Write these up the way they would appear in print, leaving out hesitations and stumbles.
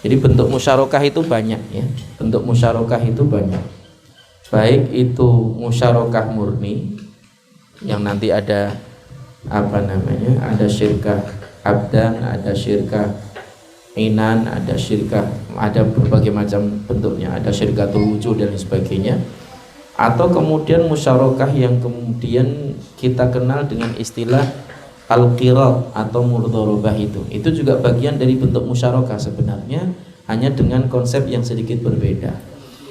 Jadi bentuk musyarakah itu banyak ya. Bentuk musyarakah itu banyak. Baik itu musyarakah murni yang nanti ada ada syirkah abdan, ada syirkah inan, ada syirkah, ada berbagai macam bentuknya, ada syirkatul wujud dan sebagainya. Atau kemudian musyarakah yang kemudian kita kenal dengan istilah al-qirat atau murdharabah, itu juga bagian dari bentuk musyarakah sebenarnya, hanya dengan konsep yang sedikit berbeda.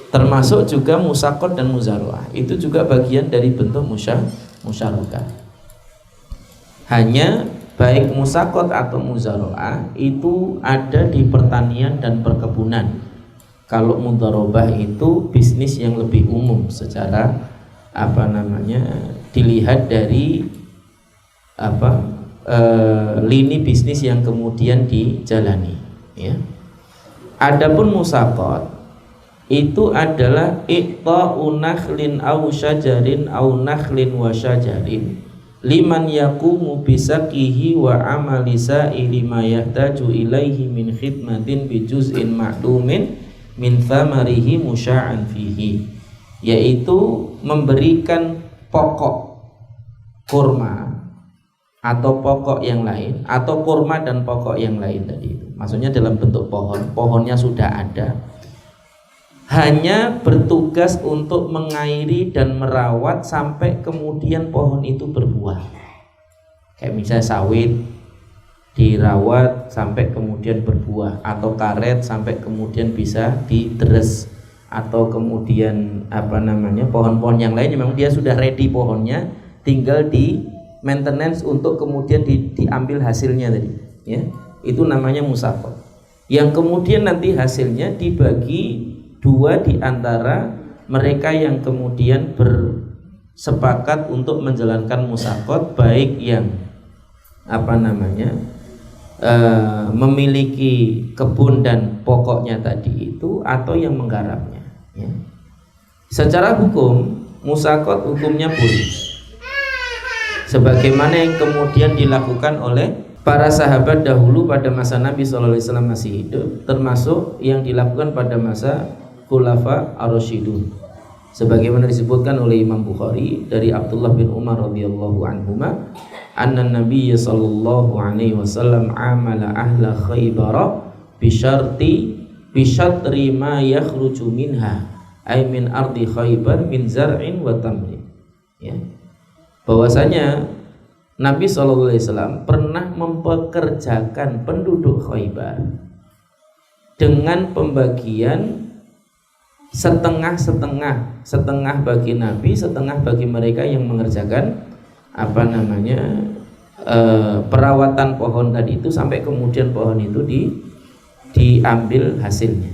Termasuk juga musaqat dan muzaraah, itu juga bagian dari bentuk musyarakah. Hanya baik musaqat atau muzaraah itu ada di pertanian dan perkebunan. Kalau mudharabah itu bisnis yang lebih umum secara dilihat dari lini bisnis yang kemudian dijalani ya. Adapun musaqat itu adalah iqta'u nakhlin aw syajarin aw nakhlin wa syajarin liman yaqumu bisaqihi wa amali sa'ili ma yahtaju ilaihi min khidmatin bi juz'in ma'lumin min thamarihi musya'an fihi, yaitu memberikan pokok kurma atau pokok yang lain, atau kurma dan pokok yang lain tadi itu. Maksudnya dalam bentuk pohonnya sudah ada, hanya bertugas untuk mengairi dan merawat sampai kemudian pohon itu berbuah. Kayak misalnya sawit dirawat sampai kemudian berbuah, atau karet sampai kemudian bisa diteres, atau kemudian pohon-pohon yang lain memang dia sudah ready pohonnya, tinggal di maintenance untuk kemudian diambil hasilnya tadi ya. Itu namanya musaqat, yang kemudian nanti hasilnya dibagi dua di antara mereka yang kemudian bersepakat untuk menjalankan musaqat, baik yang memiliki kebun dan pokoknya tadi itu, atau yang menggarapnya ya. Secara hukum musaqat hukumnya boleh, sebagaimana yang kemudian dilakukan oleh para sahabat dahulu pada masa Nabi SAW masih hidup, termasuk yang dilakukan pada masa Khulafa ar-Rasyidun, sebagaimana disebutkan oleh Imam Bukhari dari Abdullah bin Umar radhiyallahu anhuma, anna Nabiy sallallahu alaihi wasallam amala ahla Khaybar bi syatri ma yakhruju minha, ay min ardi Khaybar min zar'in wa tamrin ya. Bahwasanya Nabi sallallahu alaihi wasallam pernah mempekerjakan penduduk Khaybar dengan pembagian setengah bagi Nabi, setengah bagi mereka yang mengerjakan perawatan pohon tadi itu sampai kemudian pohon itu diambil hasilnya.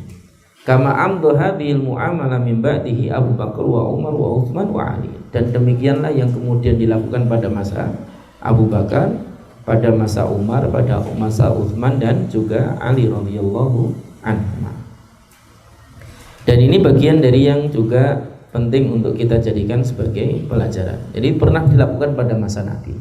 Kama amdha hadhil muamalah min ba'dihi Abu Bakar wa Umar wa Utsman wa Ali, dan demikianlah yang kemudian dilakukan pada masa Abu Bakar, pada masa Umar, pada masa Utsman dan juga Ali radhiyallahu anhu. Dan ini bagian dari yang juga penting untuk kita jadikan sebagai pelajaran. Jadi pernah dilakukan pada masa Nabi.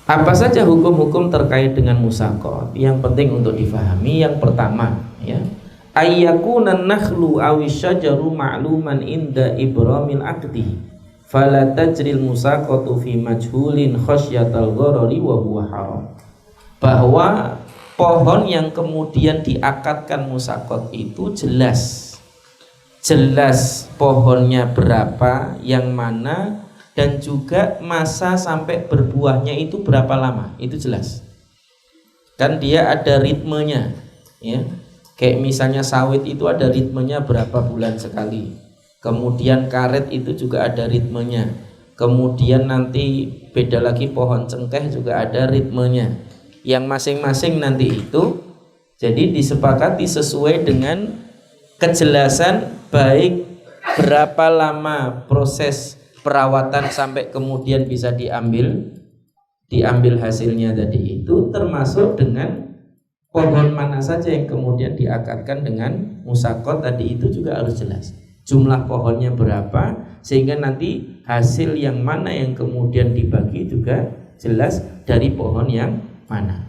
Apa saja hukum-hukum terkait dengan musaqat yang penting untuk difahami? Yang pertama ya, ayyakunan nakhlu awish syajaru ma'luman inda ibramil aqdihi fala tajril musaqatu fi majhulin khasyatal gharari wa huwa haram. Bahwa pohon yang kemudian diakadkan musaqat itu jelas pohonnya berapa, yang mana, dan juga masa sampai berbuahnya itu berapa lama, itu jelas. Kan dia ada ritmenya ya. Kayak misalnya sawit itu ada ritmenya berapa bulan sekali. Kemudian karet itu juga ada ritmenya. Kemudian nanti beda lagi pohon cengkeh juga ada ritmenya. Yang masing-masing nanti itu jadi disepakati sesuai dengan kejelasan, baik berapa lama proses perawatan sampai kemudian bisa diambil hasilnya tadi itu, termasuk dengan pohon mana saja yang kemudian diakadkan dengan musaqat tadi itu juga harus jelas. Jumlah pohonnya berapa, sehingga nanti hasil yang mana yang kemudian dibagi juga jelas dari pohon yang mana.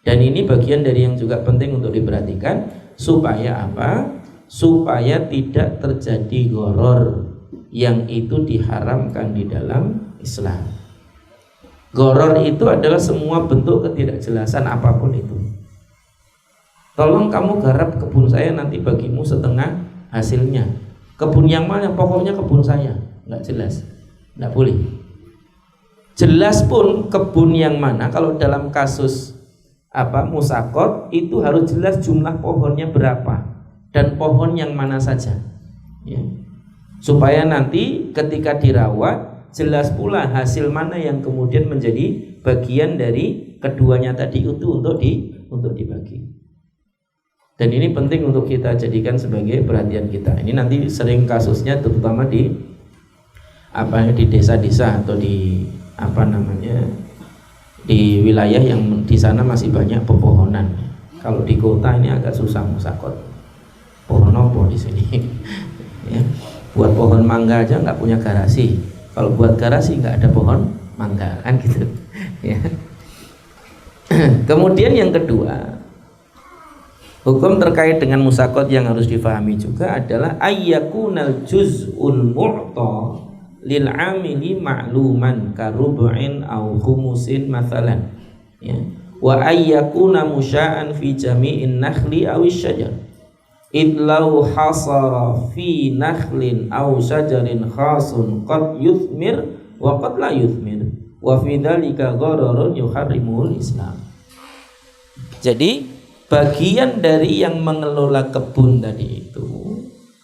Dan ini bagian dari yang juga penting untuk diperhatikan, supaya apa? Supaya tidak terjadi gharar yang itu diharamkan di dalam Islam. Gharar itu adalah semua bentuk ketidakjelasan apapun itu. Tolong kamu garap kebun saya, nanti bagimu setengah hasilnya. Kebun yang mana? Pokoknya kebun saya. Nggak jelas, nggak boleh. Jelas pun kebun yang mana, kalau dalam kasus musakot itu harus jelas jumlah pohonnya berapa dan pohon yang mana saja, ya. Supaya nanti ketika dirawat jelas pula hasil mana yang kemudian menjadi bagian dari keduanya tadi itu untuk dibagi. Dan ini penting untuk kita jadikan sebagai perhatian kita. Ini nanti sering kasusnya terutama di desa-desa atau di di wilayah yang di sana masih banyak pepohonan. Kalau di kota ini agak susah musakot. Pohon apa di sini? Ya. Buat pohon mangga aja nggak punya garasi. Kalau buat garasi nggak ada pohon mangga, kan gitu. Ya. Kemudian yang kedua, hukum terkait dengan musakot yang harus difahami juga adalah ayyakunal juz'un mu'ta lil amili ma'luman karub'in au khumusin mathalan, ya. Wa ayyakuna musya'an fi jami'in nakhli aw syajar idlau hasara fi nakhlin aw syajarin khasun qad yuthmir wa qad la yuthmir wa fi dzalika ghararun yuharrimul Islam. Jadi bagian dari yang mengelola kebun tadi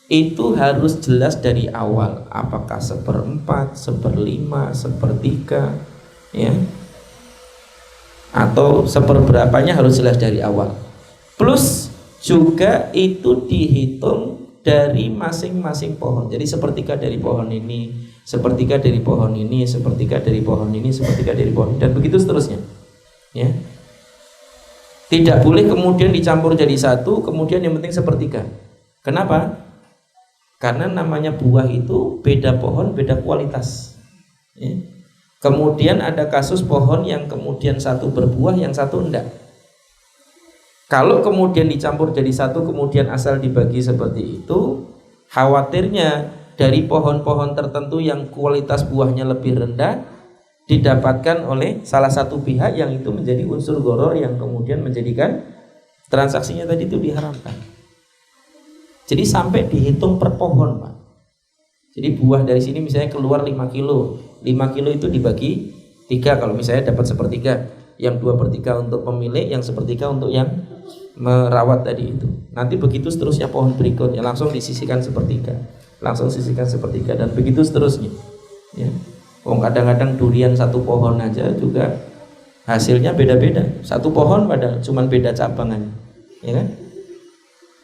itu harus jelas dari awal, apakah 1/4, 1/5, 1/3, ya, atau 1/berapanya harus jelas dari awal. Plus juga itu dihitung dari masing-masing pohon. Jadi 1/3 dari pohon ini, 1/3 dari pohon ini, 1/3 dari pohon ini, 1/3 dari pohon ini, dan begitu seterusnya, ya. Tidak boleh kemudian dicampur jadi satu, kemudian yang penting 1/3. Kenapa? Karena namanya buah itu beda pohon, beda kualitas, ya. Kemudian ada kasus pohon yang kemudian satu berbuah, yang satu enggak. Kalau kemudian dicampur jadi satu, kemudian asal dibagi seperti itu, khawatirnya dari pohon-pohon tertentu yang kualitas buahnya lebih rendah didapatkan oleh salah satu pihak yang itu menjadi unsur gharar yang kemudian menjadikan transaksinya tadi itu diharamkan. Jadi sampai dihitung per pohon, Pak. Jadi buah dari sini misalnya keluar 5 kilo, 5 kilo itu dibagi 3, kalau misalnya dapat 1/3, yang 2/3 untuk pemilik, yang 1/3 untuk yang merawat tadi itu. Nanti begitu seterusnya pohon berikutnya langsung disisihkan 1/3, langsung sisihkan 1/3, dan begitu seterusnya, ya. Kadang-kadang durian satu pohon aja juga hasilnya beda-beda, satu pohon padahal cuman beda cabangannya, ya kan?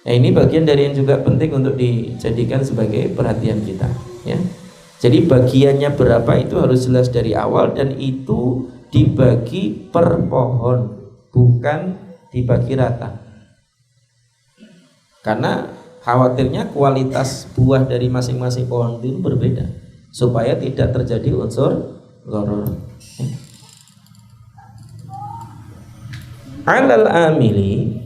Nah, ini bagian dari yang juga penting untuk dijadikan sebagai perhatian kita, ya. Jadi bagiannya berapa itu harus jelas dari awal, dan itu dibagi per pohon, bukan dibagi rata. Karena khawatirnya kualitas buah dari masing-masing pohon itu berbeda, supaya tidak terjadi unsur gharar. Alal amili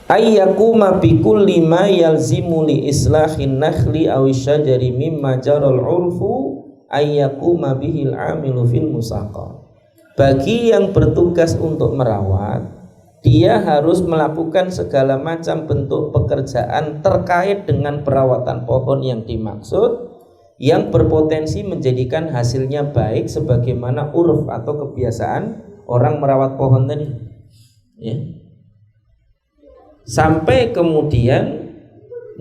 ayyakuma bi kulli ma yalzimu li islahin nakhli aw syajari mimma jaral urfu ayyakuma bihil amilu fil musaqah. Bagi yang bertugas untuk merawat, dia harus melakukan segala macam bentuk pekerjaan terkait dengan perawatan pohon yang dimaksud, yang berpotensi menjadikan hasilnya baik sebagaimana uruf atau kebiasaan orang merawat pohon tadi, ya. Sampai kemudian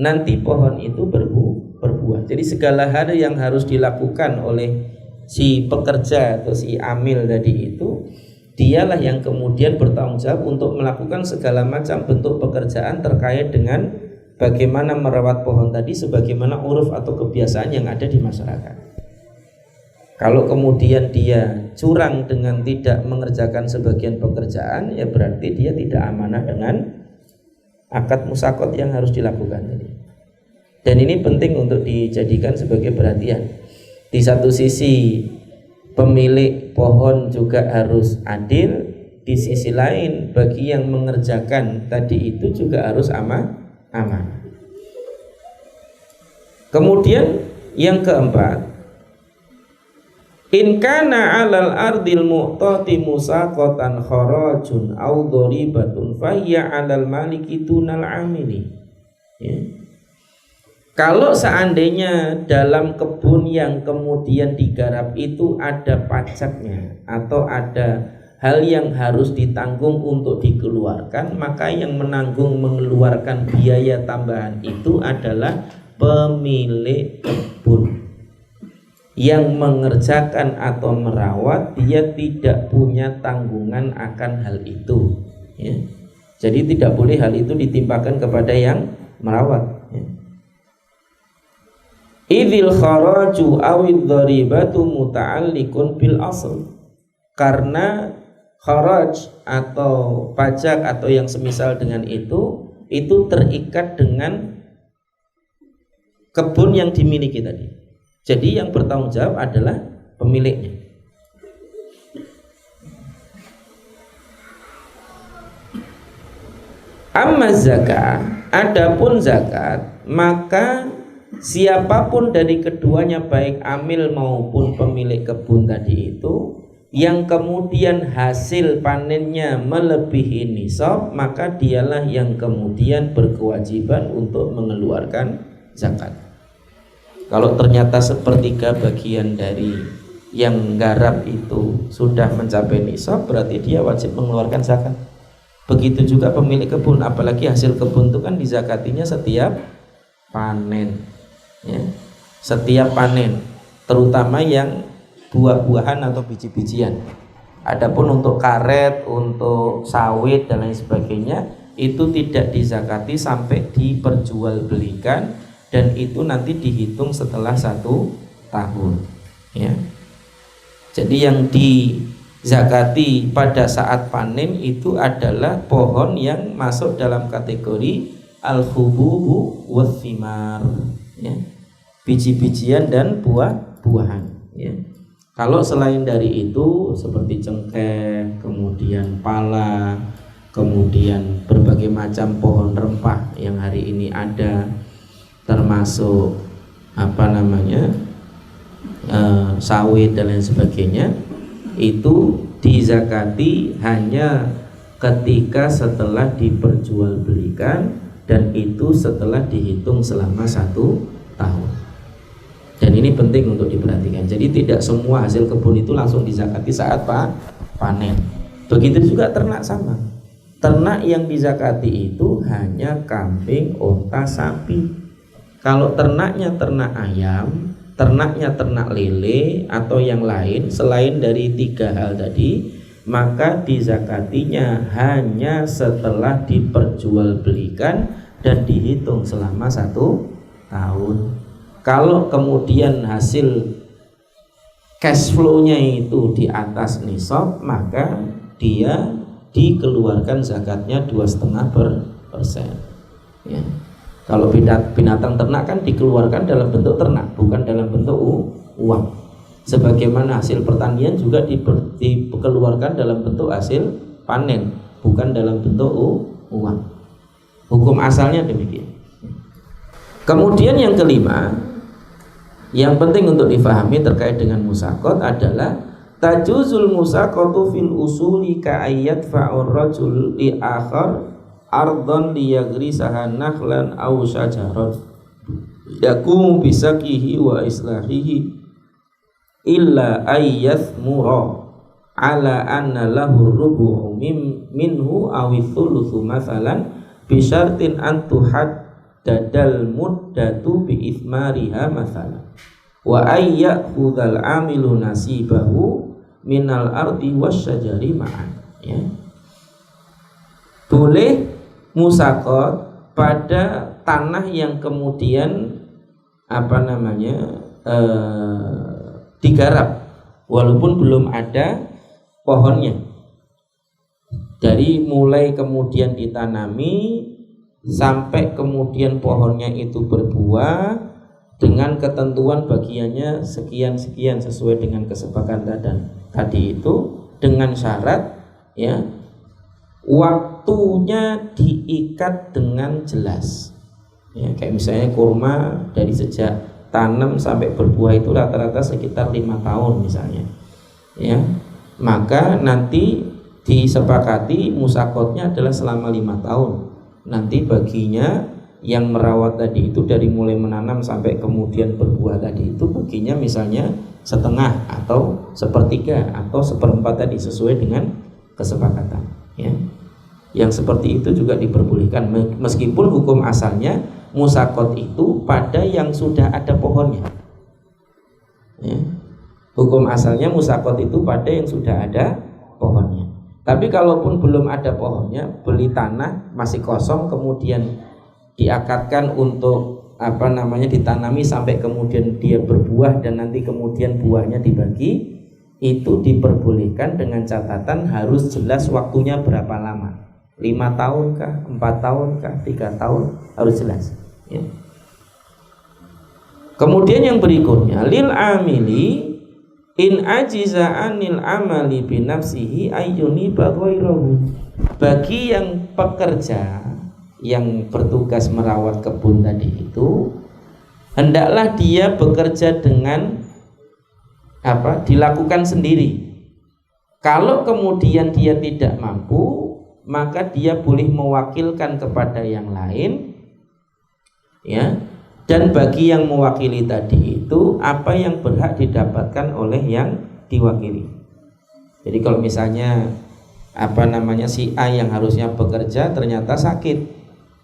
nanti pohon itu berbuah. Jadi segala hal yang harus dilakukan oleh si pekerja atau si amil tadi itu, dialah yang kemudian bertanggung jawab untuk melakukan segala macam bentuk pekerjaan terkait dengan bagaimana merawat pohon tadi sebagaimana uruf atau kebiasaan yang ada di masyarakat. Kalau kemudian dia curang dengan tidak mengerjakan sebagian pekerjaan, ya berarti dia tidak amanah dengan akad musakot yang harus dilakukan tadi. Dan ini penting untuk dijadikan sebagai perhatian. Di satu sisi pemilik pohon juga harus adil, di sisi lain bagi yang mengerjakan tadi itu juga harus amanah. Kemudian yang keempat, in kana 'alal ardil mu'tati musaqatan kharajun aw dharibatun fahiya 'alal maliki tunal 'amili. Ya. Kalau seandainya dalam kebun yang kemudian digarap itu ada pajaknya atau ada hal yang harus ditanggung untuk dikeluarkan, maka yang mengeluarkan biaya tambahan itu adalah pemilik kebun. Yang mengerjakan atau merawat, dia tidak punya tanggungan akan hal itu, ya. Jadi tidak boleh hal itu ditimpakan kepada yang merawat, ya. Idzil kharaju awid dharibatu muta'alliqun bil asl. Karena kharaj atau pajak atau yang semisal dengan itu terikat dengan kebun yang dimiliki tadi. Jadi yang bertanggung jawab adalah pemiliknya. Amma zakat, adapun zakat, maka siapapun dari keduanya baik amil maupun pemilik kebun tadi itu yang kemudian hasil panennya melebihi nisab, maka dialah yang kemudian berkewajiban untuk mengeluarkan zakat. Kalau ternyata sepertiga bagian dari yang garap itu sudah mencapai nisab, berarti dia wajib mengeluarkan zakat. Begitu juga pemilik kebun, apalagi hasil kebun itu kan dizakatinya setiap panen, ya. Setiap panen, terutama yang buah-buahan atau biji-bijian. Adapun untuk karet, untuk sawit dan lain sebagainya itu tidak dizakati sampai diperjualbelikan, dan itu nanti dihitung setelah 1 tahun, ya. Jadi yang dizakati pada saat panen itu adalah pohon yang masuk dalam kategori al-hububu wathimar, ya. Biji-bijian dan buah-buahan, ya. Kalau selain dari itu seperti cengkeh, kemudian pala, kemudian berbagai macam pohon rempah yang hari ini ada, termasuk sawit dan lain sebagainya, itu dizakati hanya ketika setelah diperjualbelikan, dan itu setelah dihitung selama 1 tahun. Dan ini penting untuk diperhatikan. Jadi tidak semua hasil kebun itu langsung dizakati saat panen. Begitu juga ternak sama. Ternak yang dizakati itu hanya kambing, unta, sapi. Kalau ternaknya ternak ayam, ternaknya ternak lele atau yang lain selain dari 3 hal tadi, maka dizakatinya hanya setelah diperjualbelikan dan dihitung selama 1 tahun. Kalau kemudian hasil cash flow-nya itu di atas nisab, maka dia dikeluarkan zakatnya 2,5%, ya. Kalau binatang ternak kan dikeluarkan dalam bentuk ternak, bukan dalam bentuk uang. Sebagaimana hasil pertanian juga dikeluarkan dalam bentuk hasil panen, bukan dalam bentuk uang. Hukum asalnya demikian. Kemudian yang kelima, yang penting untuk difahami terkait dengan musaqat adalah tajuzul musaqatu fil usuli ka ayat fa'ur rajul li akhar ardon liyagrisaha nakhlan aw syajaran yakumu bisakihi wa islahihi illa ayyathmura ala anna lahu rubu'u minhu aw thuluthu mathalan bisyartin an tuhaddadal muddatu bi ithmariha mathalan wa ayyakhudhal amilu nasibahu minal ardi wasyajari ma'an, ya. Boleh musaqat pada tanah yang kemudian digarap walaupun belum ada pohonnya. Dari mulai kemudian ditanami sampai kemudian pohonnya itu berbuah dengan ketentuan bagiannya sekian-sekian sesuai dengan kesepakatan tadi itu, dengan syarat, ya, waktunya diikat dengan jelas. Ya, kayak misalnya kurma dari sejak tanam sampai berbuah itu rata-rata sekitar 5 tahun misalnya. Ya, maka nanti disepakati musakotnya adalah selama 5 tahun. Nanti baginya yang merawat tadi itu dari mulai menanam sampai kemudian berbuah tadi itu baginya misalnya setengah atau sepertiga atau seperempat tadi sesuai dengan kesepakatan. Ya, yang seperti itu juga diperbolehkan meskipun hukum asalnya musakot itu pada yang sudah ada pohonnya. Ya. Hukum asalnya musakot itu pada yang sudah ada pohonnya. Tapi kalaupun belum ada pohonnya, beli tanah masih kosong kemudian diakatkan untuk ditanami sampai kemudian dia berbuah dan nanti kemudian buahnya dibagi, itu diperbolehkan dengan catatan harus jelas waktunya berapa lama. 5 tahun kah, 4 tahun kah, 3 tahun, harus jelas. Ya. Kemudian yang berikutnya, lil amili in ajiza anil amali binafsihi ayyuni baghairahu. Bagi yang pekerja yang bertugas merawat kebun tadi itu, hendaklah dia bekerja dengan dilakukan sendiri. Kalau kemudian dia tidak mampu, maka dia boleh mewakilkan kepada yang lain, ya. Dan bagi yang mewakili tadi itu apa yang berhak didapatkan oleh yang diwakili. Jadi kalau misalnya si A yang harusnya bekerja ternyata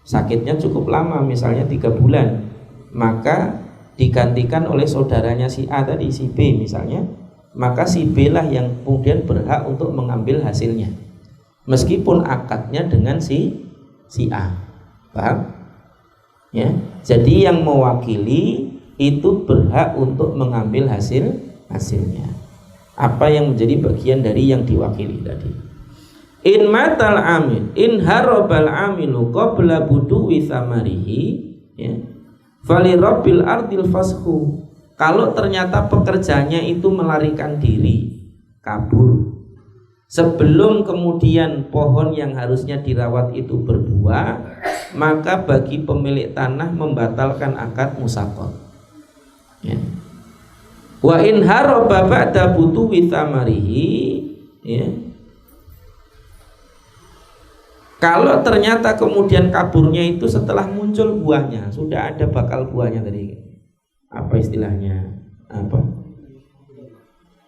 sakitnya cukup lama, misalnya 3 bulan, maka digantikan oleh saudaranya si A tadi, si B misalnya, maka si B lah yang kemudian berhak untuk mengambil hasilnya, meskipun akadnya dengan si A. Paham? Ya, jadi yang mewakili itu berhak untuk mengambil hasilnya. Apa yang menjadi bagian dari yang diwakili tadi. In matal amil, in harobal amilu qabla buduwi samarihi, ya. Fali rabbil ardil fashu. Kalau ternyata pekerjanya itu melarikan diri, kabur, sebelum kemudian pohon yang harusnya dirawat itu berbuah, maka bagi pemilik tanah membatalkan akad musaqat. Ya. Wa in haraba ba'da butuwi thamarihi, ya. Kalau ternyata kemudian kaburnya itu setelah muncul buahnya, sudah ada bakal buahnya tadi. Apa istilahnya?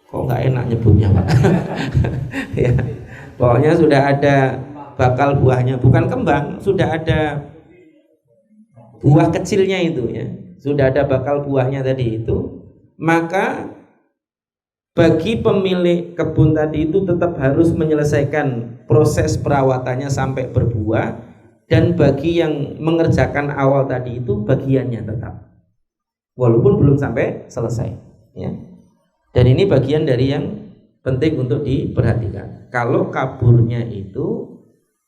Kok nggak enak nyebutnya, Pak? Ya. Pokoknya sudah ada bakal buahnya, bukan kembang, sudah ada buah kecilnya itu, ya. Sudah ada bakal buahnya tadi itu, maka bagi pemilik kebun tadi itu tetap harus menyelesaikan proses perawatannya sampai berbuah, dan bagi yang mengerjakan awal tadi itu bagiannya tetap, walaupun belum sampai selesai, ya. Dan ini bagian dari yang penting untuk diperhatikan. Kalau kaburnya itu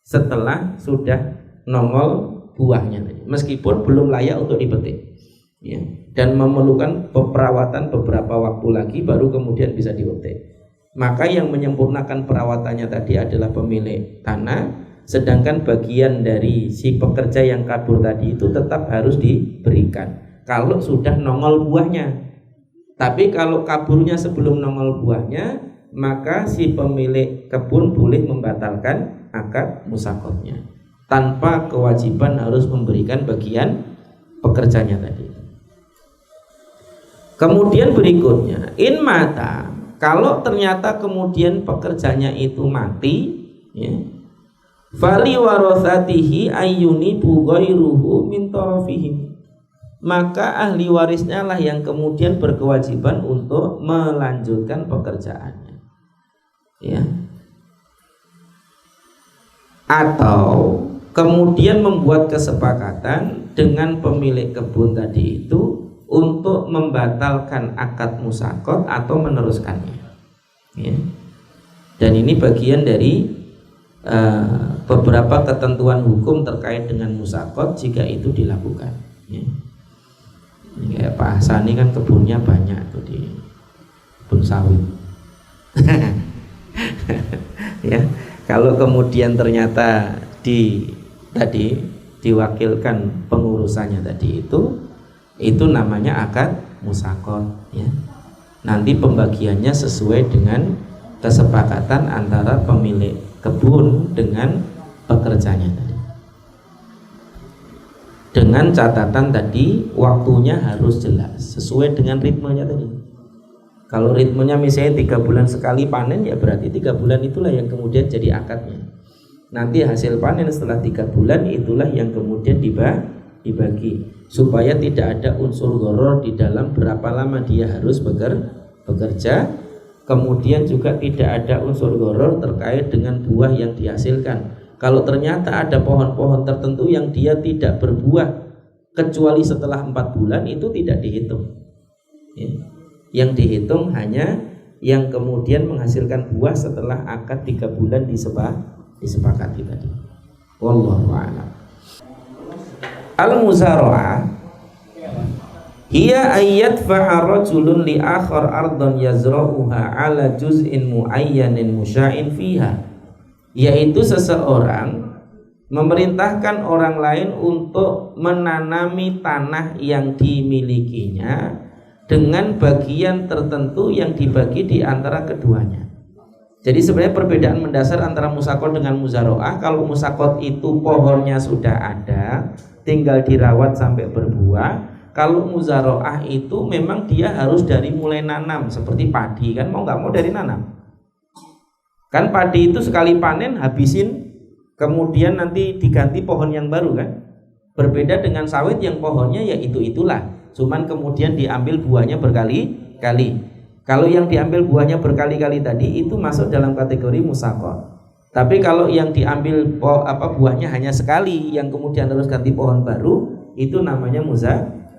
setelah sudah nongol buahnya, meskipun belum layak untuk dipetik, ya, dan memerlukan perawatan beberapa waktu lagi baru kemudian bisa dipetik, maka yang menyempurnakan perawatannya tadi adalah pemilik tanah, sedangkan bagian dari si pekerja yang kabur tadi itu tetap harus diberikan kalau sudah nongol buahnya. Tapi kalau kaburnya sebelum nongol buahnya, maka si pemilik kebun boleh membatalkan akad musaqatnya tanpa kewajiban harus memberikan bagian pekerjanya tadi. Kemudian berikutnya, in mata, kalau ternyata kemudian pekerjanya itu mati, ya, fali warasatihi ayyuni bughairuhu min tarafihim, maka ahli warisnya lah yang kemudian berkewajiban untuk melanjutkan pekerjaannya, ya. Atau kemudian membuat kesepakatan dengan pemilik kebun tadi itu untuk membatalkan akad musaqat atau meneruskannya, ya. Dan ini bagian dari beberapa ketentuan hukum terkait dengan musaqat jika itu dilakukan, ya. Kayak Pak Hasan ini kan kebunnya banyak tuh di kebun sawit. Ya, kalau kemudian ternyata diwakilkan pengurusannya tadi itu namanya akad musaqat ya. Nanti pembagiannya sesuai dengan kesepakatan antara pemilik kebun dengan pekerjanya tadi. Dengan catatan tadi waktunya harus jelas sesuai dengan ritmenya tadi. Kalau ritmenya misalnya 3 bulan sekali panen, ya berarti 3 bulan itulah yang kemudian jadi akadnya. Nanti hasil panen setelah 3 bulan itulah yang kemudian dibagi, supaya tidak ada unsur gharar di dalam berapa lama dia harus bekerja. Kemudian juga tidak ada unsur gharar terkait dengan buah yang dihasilkan. Kalau ternyata ada pohon-pohon tertentu yang dia tidak berbuah kecuali setelah 4 bulan, itu tidak dihitung ya. Yang dihitung hanya yang kemudian menghasilkan buah setelah akad 3 bulan disepakati tadi. Wallahu a'lam. Al-muzara'ah hiya ayyadfa'a rajulun li akhar ardhan yazra'uha ala juz'in muayyanin musya'in fiha, yaitu seseorang memerintahkan orang lain untuk menanami tanah yang dimilikinya dengan bagian tertentu yang dibagi di antara keduanya. Jadi sebenarnya perbedaan mendasar antara musaqat dengan muzara'ah. Kalau musaqat itu pohonnya sudah ada, tinggal dirawat sampai berbuah. Kalau muzara'ah itu memang dia harus dari mulai nanam, seperti padi kan, mau nggak mau dari nanam. Kan padi itu sekali panen habisin, kemudian nanti diganti pohon yang baru kan. Berbeda dengan sawit yang pohonnya ya itulah, cuman kemudian diambil buahnya berkali-kali. Kalau yang diambil buahnya berkali-kali tadi itu masuk dalam kategori musaqat. Tapi kalau yang diambil buahnya hanya sekali, yang kemudian harus ganti pohon baru, itu namanya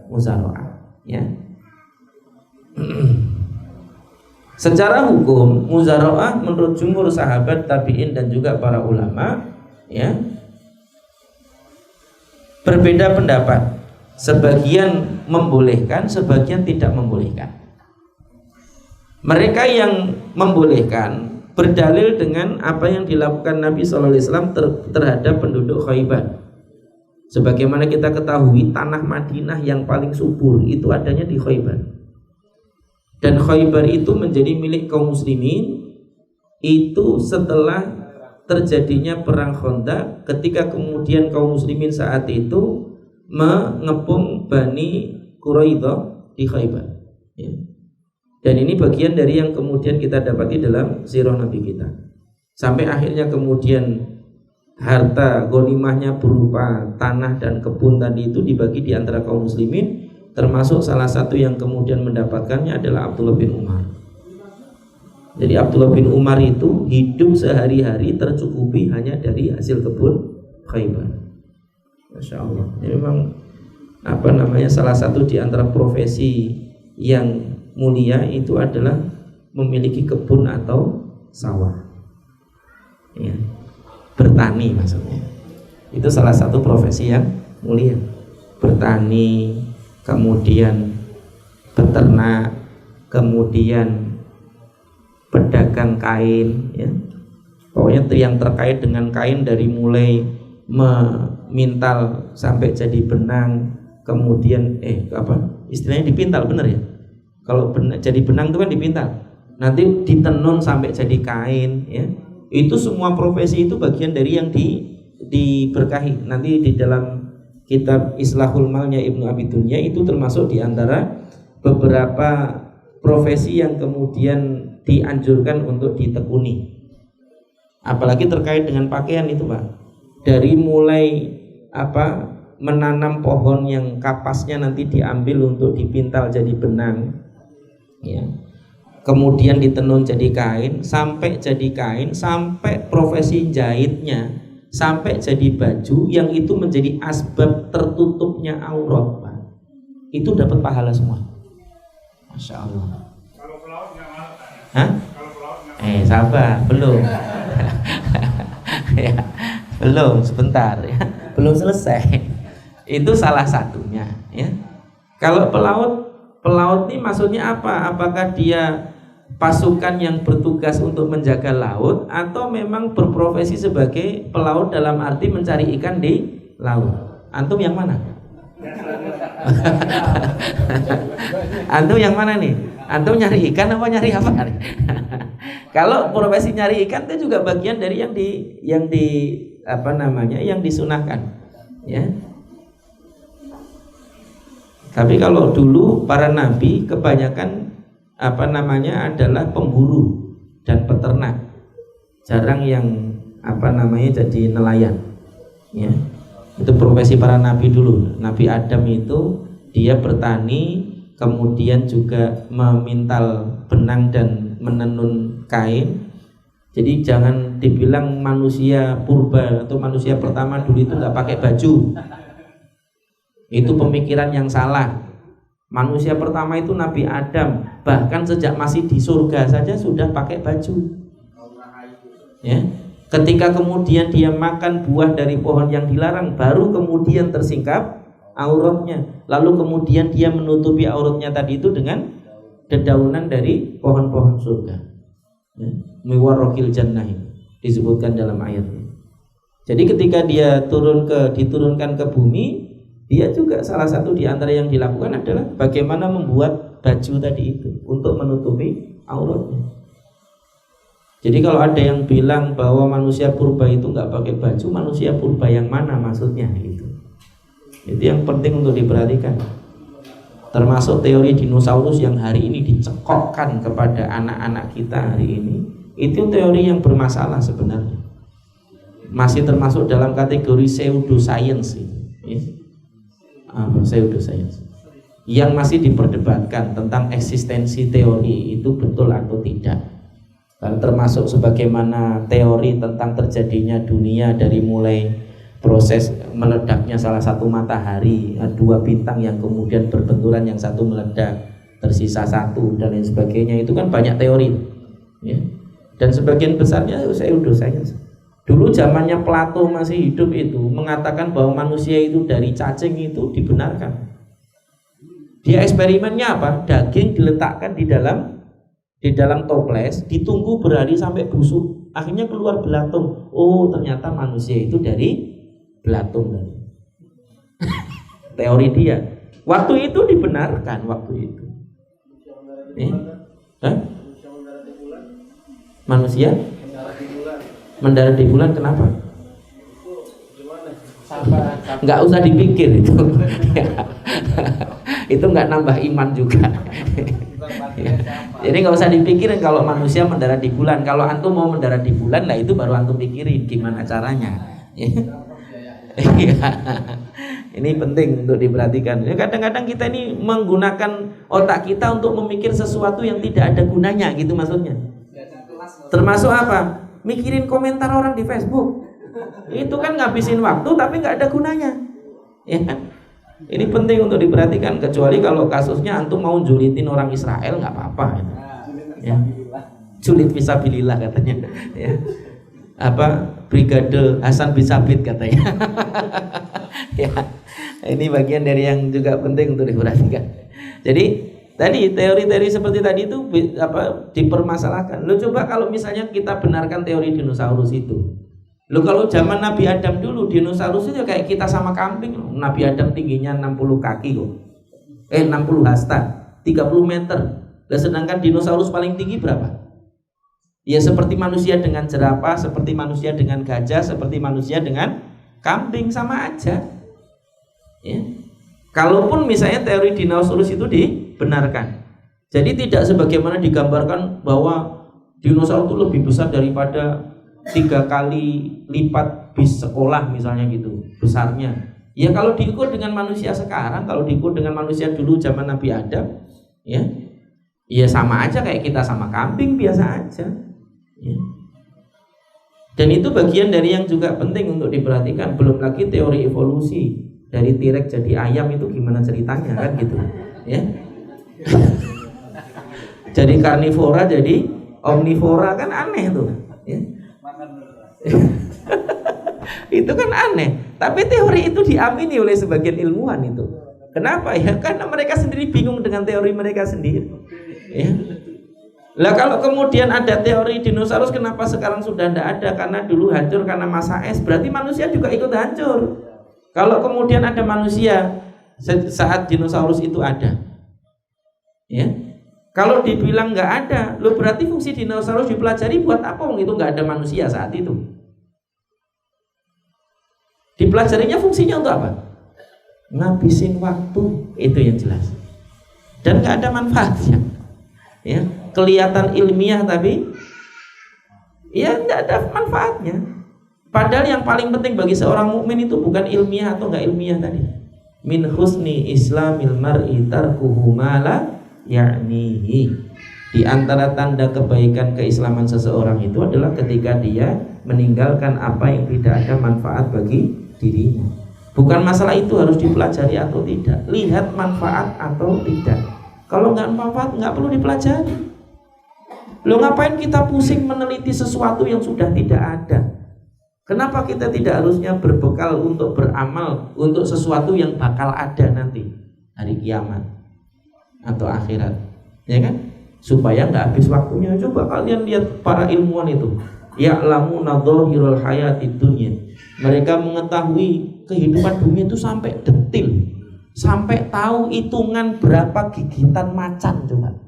muzara'ah ya. Secara hukum muzara'ah menurut jumhur sahabat, tabi'in dan juga para ulama ya, berbeda pendapat. Sebagian membolehkan, sebagian tidak membolehkan. Mereka yang membolehkan berdalil dengan apa yang dilakukan Nabi SAW terhadap penduduk Khaybar. Sebagaimana kita ketahui, tanah Madinah yang paling subur itu adanya di Khaybar. Dan Khaybar itu menjadi milik kaum muslimin itu setelah terjadinya perang Khandaq, ketika kemudian kaum muslimin saat itu mengepung Bani Quraidah di Khaybar ya. Dan ini bagian dari yang kemudian kita dapati dalam sirah Nabi kita. Sampai akhirnya kemudian harta ghanimahnya berupa tanah dan kebun tadi itu dibagi di antara kaum muslimin, termasuk salah satu yang kemudian mendapatkannya adalah Abdullah bin Umar. Jadi Abdullah bin Umar itu hidup sehari-hari tercukupi hanya dari hasil kebun Khaybar. Masya Allah. Ini memang salah satu di antara profesi yang mulia itu adalah memiliki kebun atau sawah ya. Bertani maksudnya. Itu salah satu profesi yang mulia. Bertani, kemudian beternak, kemudian pedagang kain ya. Pokoknya yang terkait dengan kain dari mulai memintal sampai jadi benang, kemudian istilahnya dipintal, bener ya? Kalau jadi benang itu kan dipintal, nanti ditenun sampai jadi kain ya. Itu semua profesi itu bagian dari yang diberkahi. Nanti di dalam kitab Islahul Malnya Ibnu Abi Dunya itu termasuk di antara beberapa profesi yang kemudian dianjurkan untuk ditekuni. Apalagi terkait dengan pakaian itu Pak. Dari mulai menanam pohon yang kapasnya nanti diambil untuk dipintal jadi benang ya. Kemudian ditenun jadi kain, sampai jadi kain, sampai profesi jahitnya, sampai jadi baju yang itu menjadi asbab tertutupnya aurat Pak. Itu dapat pahala semua. Masya Allah. Kalau pelaut nggak mahal kan? Hah? Kalau pelaut nggak sabar, belum. Ya, belum, sebentar ya. Belum selesai. Itu salah satunya ya. Kalau pelaut ini maksudnya apa? Apakah dia pasukan yang bertugas untuk menjaga laut atau memang berprofesi sebagai pelaut dalam arti mencari ikan di laut? Antum yang mana? Antum yang mana nih? Antum nyari ikan apa nyari apa? Kalau profesi nyari ikan itu juga bagian dari yang disunahkan, ya. Tapi kalau dulu para nabi kebanyakan adalah pemburu dan peternak, jarang yang jadi nelayan, ya. Itu profesi para nabi dulu. Nabi Adam itu dia bertani, kemudian juga memintal benang dan menenun kain. Jadi jangan dibilang manusia purba atau manusia pertama dulu itu nggak pakai baju. Itu pemikiran yang salah. Manusia pertama itu Nabi Adam, bahkan sejak masih di surga saja sudah pakai baju. Ya. Ketika kemudian dia makan buah dari pohon yang dilarang, baru kemudian tersingkap auratnya. Lalu kemudian dia menutupi auratnya tadi itu dengan dedaunan dari pohon-pohon surga. Ya. Miwarrokil jannah disebutkan dalam ayatnya. Jadi ketika dia diturunkan ke bumi, dia juga salah satu di antara yang dilakukan adalah bagaimana membuat baju tadi itu untuk menutupi auratnya. Jadi kalau ada yang bilang bahwa manusia purba itu nggak pakai baju, manusia purba yang mana maksudnya gitu? Itu yang penting untuk diperhatikan. Termasuk teori dinosaurus yang hari ini dicekokkan kepada anak-anak kita hari ini, itu teori yang bermasalah sebenarnya. Masih termasuk dalam kategori pseudoscience, ya. Pseudoscience yang masih diperdebatkan tentang eksistensi teori itu betul atau tidak. Dan termasuk sebagaimana teori tentang terjadinya dunia dari mulai proses meledaknya salah satu matahari, dua bintang yang kemudian berbenturan, yang satu meledak, tersisa satu dan lain sebagainya, itu kan banyak teori, ya. Dan sebagian besarnya pseudoscience. Dulu zamannya Plato masih hidup itu mengatakan bahwa manusia itu dari cacing itu dibenarkan. Dia eksperimennya apa? Daging diletakkan di dalam toples, ditunggu berhari sampai busuk, akhirnya keluar belatung. Oh, ternyata manusia itu dari belatung tadi. Teori dia. Waktu itu dibenarkan waktu itu. Manusia mendarat di bulan kenapa? Nggak usah dipikir itu. Itu nggak nambah iman juga. Jadi nggak usah dipikirin kalau manusia mendarat di bulan. Kalau antum mau mendarat di bulan, lah itu baru antum pikirin gimana caranya. Ini penting untuk diperhatikan. Kadang-kadang kita ini menggunakan otak kita untuk memikir sesuatu yang tidak ada gunanya, gitu maksudnya. Termasuk apa? Mikirin komentar orang di Facebook. Itu kan ngabisin waktu tapi nggak ada gunanya, ya. Ini penting untuk diperhatikan. Kecuali kalau kasusnya antum mau julitin orang Israel, nggak apa-apa, ya. Julit fisabilillah katanya, ya. Brigade Hasan bin Sabit katanya. Ya, ini bagian dari yang juga penting untuk diperhatikan. Jadi tadi teori-teori seperti tadi itu dipermasalahkan. Lo coba kalau misalnya kita benarkan teori dinosaurus itu. Lo kalau zaman Nabi Adam dulu, dinosaurus itu kayak kita sama kambing. Nabi Adam tingginya 60 kaki kok. 60 hasta, 30 meter. Nah, sedangkan dinosaurus paling tinggi berapa? Ya seperti manusia dengan jerapah, seperti manusia dengan gajah, seperti manusia dengan kambing, sama aja. Ya. Kalaupun misalnya teori dinosaurus itu dibenarkan, jadi tidak sebagaimana digambarkan bahwa dinosaurus itu lebih besar daripada 3 kali lipat bis sekolah misalnya gitu besarnya. Ya kalau diukur dengan manusia sekarang, kalau diukur dengan manusia dulu zaman Nabi Adam, ya sama aja kayak kita sama kambing biasa aja. Ya. Dan itu bagian dari yang juga penting untuk diperhatikan. Belum lagi teori evolusi. Dari T-Rex jadi ayam itu gimana ceritanya kan gitu, ya. Jadi karnivora jadi omnivora kan aneh tuh, ya. Itu kan aneh. Tapi teori itu diamini oleh sebagian ilmuwan itu. Kenapa ya? Karena mereka sendiri bingung dengan teori mereka sendiri, ya. Lah kalau kemudian ada teori dinosaurus, kenapa sekarang sudah tidak ada? Karena dulu hancur karena masa es. Berarti manusia juga ikut hancur. Kalau kemudian ada manusia saat dinosaurus itu ada, ya. Kalau dibilang nggak ada, lo berarti fungsi dinosaurus dipelajari buat apa? Itu nggak ada manusia saat itu. Dipelajarinya fungsinya untuk apa? Ngabisin waktu, itu yang jelas. Dan nggak ada manfaatnya. Ya, kelihatan ilmiah tapi ya nggak ada manfaatnya. Padahal yang paling penting bagi seorang mukmin itu bukan ilmiah atau nggak ilmiah tadi. Min husni islamil mar'i tarkuhu ma la ya'nihi. Di antara tanda kebaikan keislaman seseorang itu adalah ketika dia meninggalkan apa yang tidak ada manfaat bagi dirinya. Bukan masalah itu harus dipelajari atau tidak, lihat manfaat atau tidak. Kalau nggak manfaat nggak perlu dipelajari. Lo ngapain kita pusing meneliti sesuatu yang sudah tidak ada? Kenapa kita tidak harusnya berbekal untuk beramal untuk sesuatu yang bakal ada nanti hari kiamat atau akhirat, ya kan? Supaya nggak habis waktunya. Coba kalian lihat para ilmuwan itu, ya'lamuna dhahirul hayatid dunya. Mereka mengetahui kehidupan dunia itu sampai detil, sampai tahu hitungan berapa gigitan macan. Coba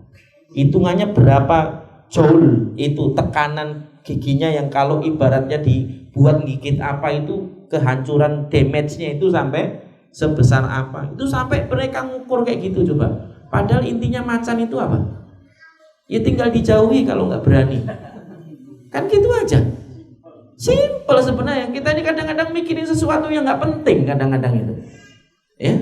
hitungannya berapa joule itu tekanan giginya, yang kalau ibaratnya dibuat gigit apa itu kehancuran damage-nya itu sampai sebesar apa. Itu sampai mereka ngukur kayak gitu. Coba, padahal intinya macan itu apa? Ya tinggal dijauhi kalau nggak berani. Kan gitu aja. Simple sebenarnya. Kita ini kadang-kadang mikirin sesuatu yang nggak penting kadang-kadang itu. Ya.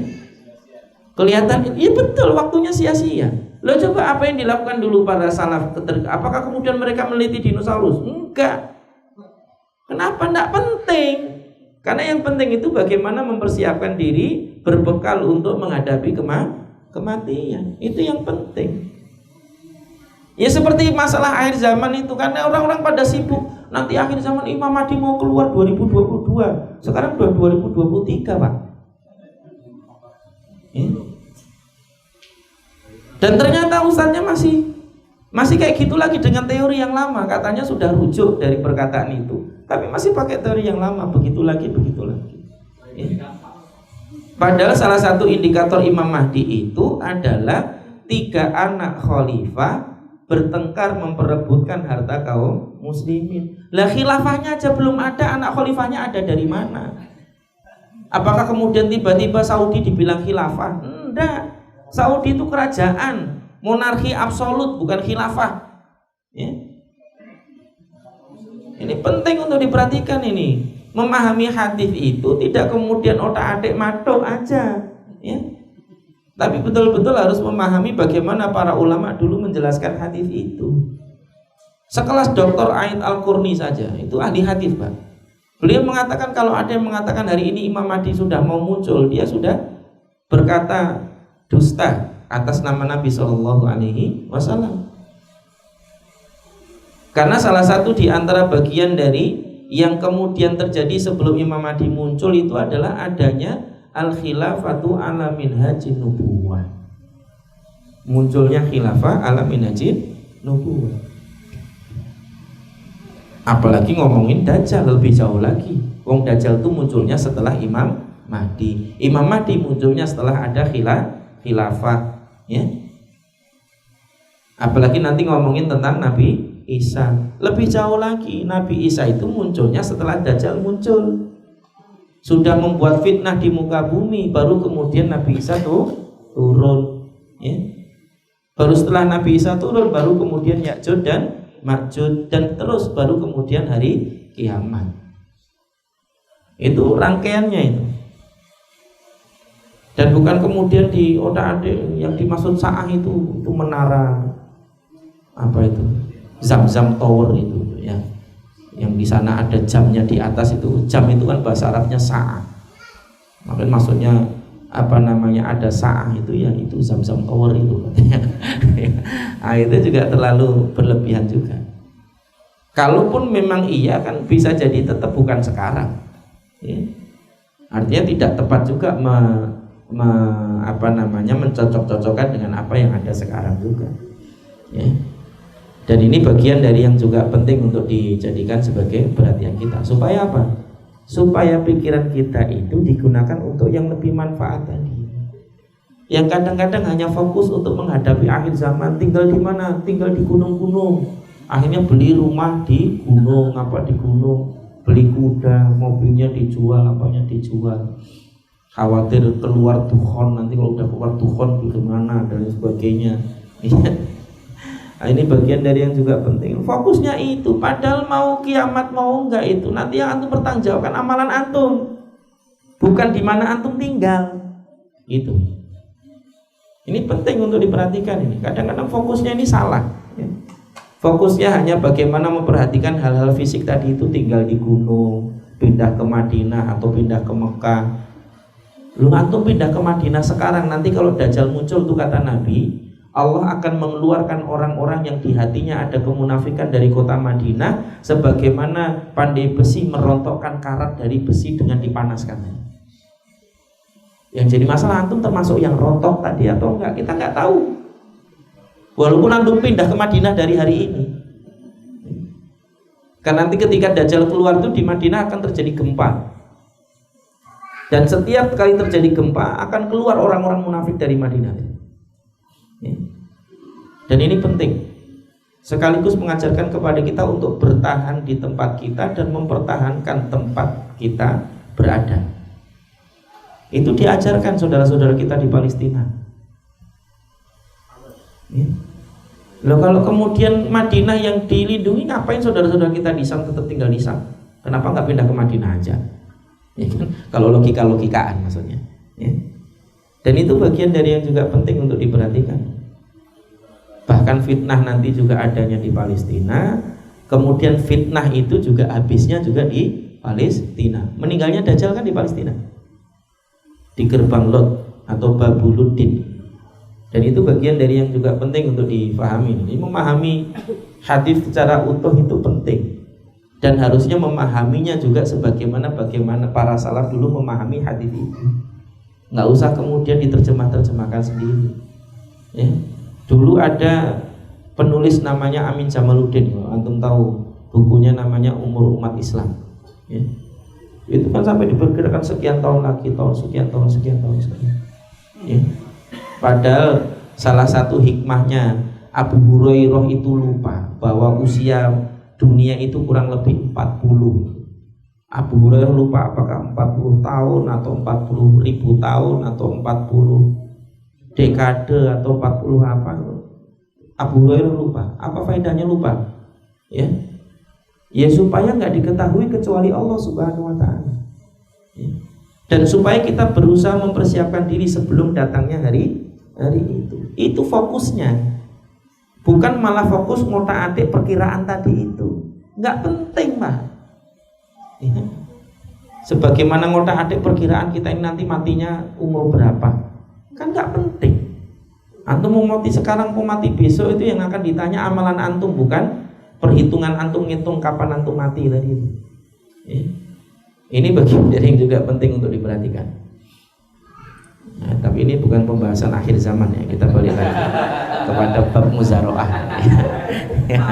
Kelihatan, ya betul, waktunya sia-sia. Lo coba apa yang dilakukan dulu para salaf? Apakah kemudian mereka meneliti dinosaurus? Enggak. Kenapa? Enggak penting. Karena yang penting itu bagaimana mempersiapkan diri berbekal untuk menghadapi kematian. Itu yang penting. Ya seperti masalah akhir zaman itu, karena orang-orang pada sibuk nanti akhir zaman Imam Mahdi mau keluar 2022. Sekarang udah 2023, Pak. Ya. Dan ternyata ustadznya masih kayak gitu lagi dengan teori yang lama. Katanya sudah rujuk dari perkataan itu, tapi masih pakai teori yang lama, begitu lagi. Ya. Padahal salah satu indikator Imam Mahdi itu adalah 3 anak khalifah bertengkar memperebutkan harta kaum muslimin. Lah khilafahnya aja belum ada, anak khalifahnya ada dari mana? Apakah kemudian tiba-tiba Saudi dibilang khilafah? Enggak. Saudi itu kerajaan, monarki absolut, bukan khilafah. Ya. Ini penting untuk diperhatikan ini. Memahami hadis itu tidak kemudian otak-atik matok aja, ya. Tapi betul-betul harus memahami bagaimana para ulama dulu menjelaskan hadis itu. Sekelas Dr. Aid Al-Qurni saja, itu ahli hadis, Pak. Beliau mengatakan kalau ada yang mengatakan hari ini Imam Mahdi sudah mau muncul, dia sudah berkata dusta atas nama Nabi Shallallahu Alaihi Wasallam. Karena salah satu di antara bagian dari yang kemudian terjadi sebelum Imam Mahdi muncul itu adalah adanya al-khilafatu ala minhajin nubuwah. Munculnya khilafah ala minhajin nubuwah. Apalagi ngomongin Dajjal lebih jauh lagi. Wong Dajjal itu munculnya setelah Imam Mahdi. Imam Mahdi munculnya setelah ada khilafah, ya. Apalagi nanti ngomongin tentang Nabi Isa, lebih jauh lagi. Nabi Isa itu munculnya setelah Dajjal muncul, sudah membuat fitnah di muka bumi, baru kemudian Nabi Isa tuh turun, ya. Baru setelah Nabi Isa turun, baru kemudian Ya'juj dan Ma'juj, dan terus baru kemudian hari kiamat. Itu rangkaiannya itu. Dan bukan kemudian di otak-atik yang dimaksud sa'ah itu menara apa itu? Zam-Zam Tower itu, ya. Yang di sana ada jamnya di atas itu. Jam itu kan bahasa Arabnya sa'ah. Makanya maksudnya apa namanya ada sa'ah itu, ya itu Zam-Zam Tower itu. Nah, itu juga terlalu berlebihan juga. Kalaupun memang iya kan bisa jadi tetap bukan sekarang, ya. Artinya tidak tepat juga mencocok-cocokkan dengan apa yang ada sekarang juga, ya. Dan ini bagian dari yang juga penting untuk dijadikan sebagai perhatian kita. Supaya apa? supaya pikiran kita itu digunakan untuk yang lebih manfaat tadi. Yang kadang-kadang hanya fokus untuk menghadapi akhir zaman, tinggal di mana? Tinggal di gunung-gunung. Akhirnya beli rumah di gunung, apa di gunung, beli kuda, mobilnya dijual, apanya dijual. Khawatir keluar dukhon, nanti kalau udah keluar dukhon bagaimana dan sebagainya. Nah, ini bagian dari yang juga penting. Fokusnya itu, padahal mau kiamat mau enggak itu nanti yang antum bertanggungjawabkan amalan antum, bukan di mana antum tinggal. Itu. Ini penting untuk diperhatikan ini. Kadang-kadang fokusnya ini salah. Fokusnya hanya bagaimana memperhatikan hal-hal fisik tadi itu, tinggal di gunung, pindah ke Madinah atau pindah ke Mekah. Lu antum pindah ke Madinah sekarang, nanti kalau Dajjal muncul tuh kata Nabi, Allah akan mengeluarkan orang-orang yang di hatinya ada kemunafikan dari kota Madinah, sebagaimana pandai besi merontokkan karat dari besi dengan dipanaskan. Yang jadi masalah antum termasuk yang rontok tadi atau enggak, kita enggak tahu. Walaupun antum pindah ke Madinah dari hari ini, karena nanti ketika Dajjal keluar itu di Madinah akan terjadi gempa. Dan setiap kali terjadi gempa akan keluar orang-orang munafik dari Madinah. Dan ini penting, sekaligus mengajarkan kepada kita untuk bertahan di tempat kita dan mempertahankan tempat kita berada. Itu diajarkan saudara-saudara kita di Palestina. Loh, kalau kemudian Madinah yang dilindungi, ngapain saudara-saudara kita di Syam tetap tinggal di Syam? Kenapa nggak pindah ke Madinah aja? Ya kan? Kalau logika-logikaan maksudnya. Ya. Dan itu bagian dari yang juga penting untuk diperhatikan. Bahkan fitnah nanti juga adanya di Palestina. Kemudian fitnah itu juga habisnya juga di Palestina. Meninggalnya Dajjal kan di Palestina, di gerbang Lot atau Babuluddin. Dan itu bagian dari yang juga penting untuk difahami. Ini memahami hadis secara utuh itu penting. Dan harusnya memahaminya juga bagaimana para salaf dulu memahami hadis itu. Nggak usah kemudian diterjemahkan sendiri. Ya. Dulu ada penulis namanya Amin Jamaluddin, antum tahu bukunya namanya Umur Umat Islam. Ya. Itu kan sampai diperkirakan sekian tahun lagi, sekian tahun. Ya. Padahal salah satu hikmahnya Abu Hurairah itu lupa bahwa usia dunia itu kurang lebih 40. Abu Hurairah lupa apakah 40 tahun atau 40.000 tahun atau 40 dekade atau 40 apa. Abu Hurairah lupa. Apa faedahnya lupa? Ya supaya nggak diketahui kecuali Allah Subhanahu wa Ta'ala. Ya. Dan supaya kita berusaha mempersiapkan diri sebelum datangnya hari itu. Itu fokusnya. Bukan malah fokus ngotak-atik perkiraan tadi itu. Nggak penting, Pak. Ya. Sebagaimana ngotak-atik perkiraan kita ini nanti matinya umur berapa, kan nggak penting. Antum mau mati sekarang, mau mati besok, itu yang akan ditanya amalan antum, bukan perhitungan antum ngitung kapan antum mati tadi itu. Ya. Ini bagian dari yang juga penting untuk diperhatikan. Nah, tapi ini bukan pembahasan akhir zaman ya, kita balik lagi kepada bab muzaroah. Ya.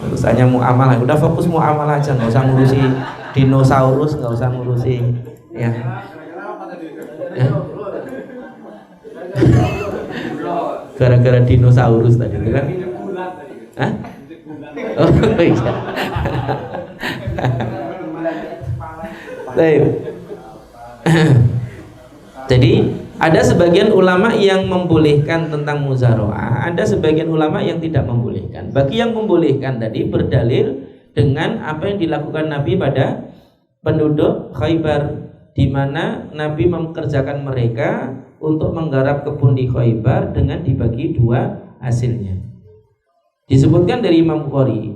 Urusannya muamalah, udah fokus muamalah aja, nggak usah ngurusi dinosaurus, nggak usah ngurusi ya. Gara-gara dinosaurus tadi itu kan. Hah? Oh iya. Jadi ada sebagian ulama yang membolehkan tentang muzaroah, ada sebagian ulama yang tidak membolehkan. Bagi yang membolehkan tadi berdalil dengan apa yang dilakukan Nabi pada penduduk Khaybar, di mana Nabi memkerjakan mereka untuk menggarap kebun di Khaybar dengan dibagi dua hasilnya. Disebutkan dari Imam Bukhari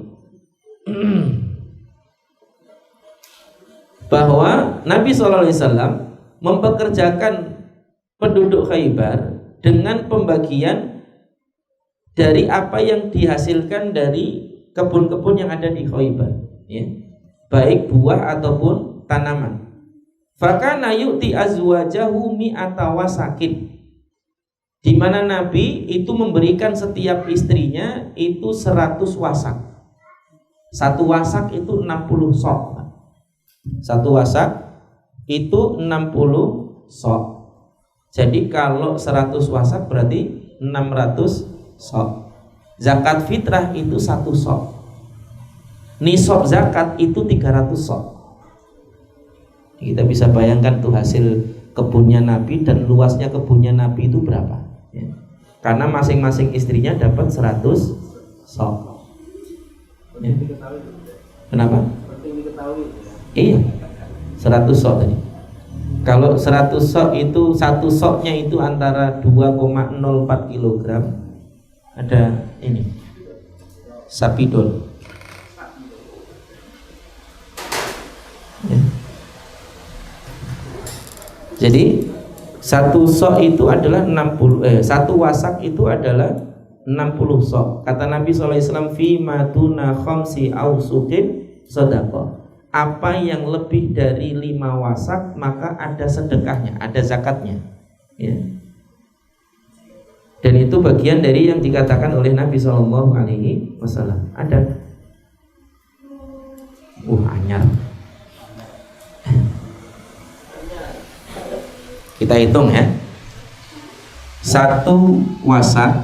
bahwa Nabi SAW mempekerjakan penduduk Khaybar dengan pembagian dari apa yang dihasilkan dari kebun-kebun yang ada di Khaybar, ya, baik buah ataupun tanaman. Fakana yu'ti azwajahu mi'ata wasakin, di mana Nabi itu memberikan setiap istrinya itu 100 wasak. Satu wasak itu 60 sok. Satu wasak itu 60 sok. Jadi kalau 100 wasak berarti 600 sok. Zakat fitrah itu 1 sok. Nisab zakat itu 300 sok. Kita bisa bayangkan tuh hasil kebunnya Nabi dan luasnya kebunnya Nabi itu berapa ya. Karena masing-masing istrinya dapat 100 sok ya. Kenapa? Iya 100 sok tadi. Kalau 100 sok itu, satu soknya itu antara 2,04 kg. Ada ini sapidol ya. Jadi satu sok itu adalah 60 satu wasak itu adalah 60 sok. Kata Nabi SAW, fi maduna khamsi ausukin sedekah. Apa yang lebih dari 5 wasak maka ada sedekahnya, ada zakatnya ya. Dan itu bagian dari yang dikatakan oleh Nabi SAW. Ada anyar. Kita hitung ya. Satu wasak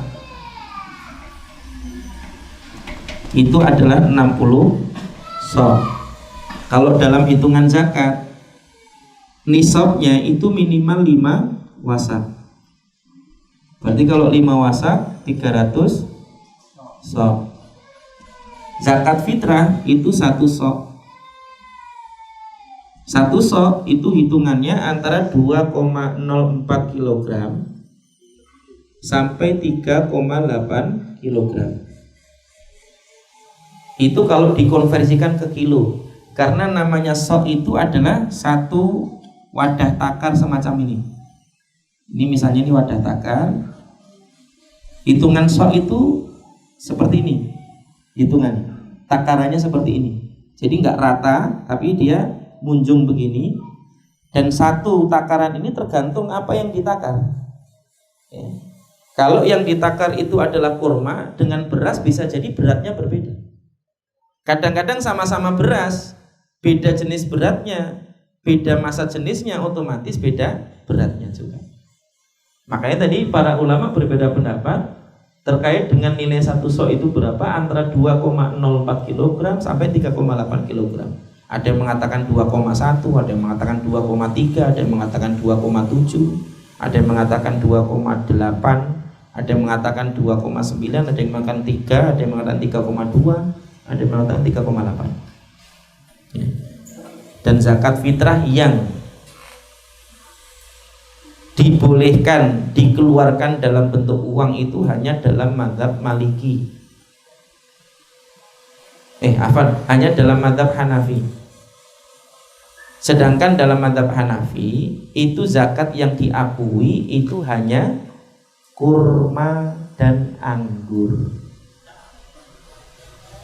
itu adalah 60 sok. Kalau dalam hitungan zakat, nisabnya itu minimal 5 wasak. Berarti kalau 5 wasak 300 sok. Zakat fitrah itu 1 sok. 1 sok itu hitungannya antara 2,04 kg sampai 3,8 kg. Itu kalau dikonversikan ke kilo. Karena namanya sok itu adalah satu wadah takar semacam ini. Ini misalnya ini wadah takar. Hitungan sok itu seperti ini. Hitungan takarannya seperti ini. Jadi nggak rata, tapi dia munjung begini. Dan satu takaran ini tergantung apa yang ditakar ya. Kalau yang ditakar itu adalah kurma, dengan beras bisa jadi beratnya berbeda. Kadang-kadang sama-sama beras, beda jenis beratnya, beda masa jenisnya, otomatis beda beratnya juga. Makanya tadi para ulama berbeda pendapat terkait dengan nilai 1 sok itu berapa, antara 2,04 kg sampai 3,8 kg. Ada yang mengatakan 2,1, ada yang mengatakan 2,3, ada yang mengatakan 2,7, ada yang mengatakan 2,8, ada yang mengatakan 2,9, ada yang mengatakan 3, ada yang mengatakan 3,2, ada yang mengatakan 3,8 ya. Dan zakat fitrah yang dibolehkan dikeluarkan dalam bentuk uang itu hanya dalam mazhab Maliki. Hanya dalam mazhab Hanafi. Sedangkan dalam mazhab Hanafi itu zakat yang diakui itu hanya kurma dan anggur.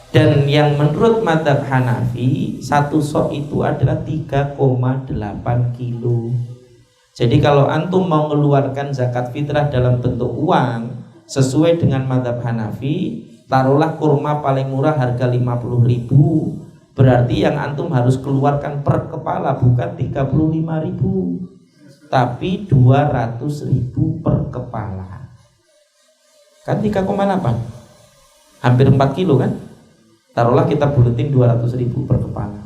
Dan yang menurut mazhab Hanafi 1 sok itu adalah 3,8 kilo. Jadi kalau antum mau mengeluarkan zakat fitrah dalam bentuk uang sesuai dengan mazhab Hanafi, taruhlah kurma paling murah harga 50.000. Berarti yang antum harus keluarkan per kepala bukan 35.000, tapi 200.000 per kepala. Kan 3,8, hampir 4 kilo kan. Taruhlah kita buletin 200.000 per kepala.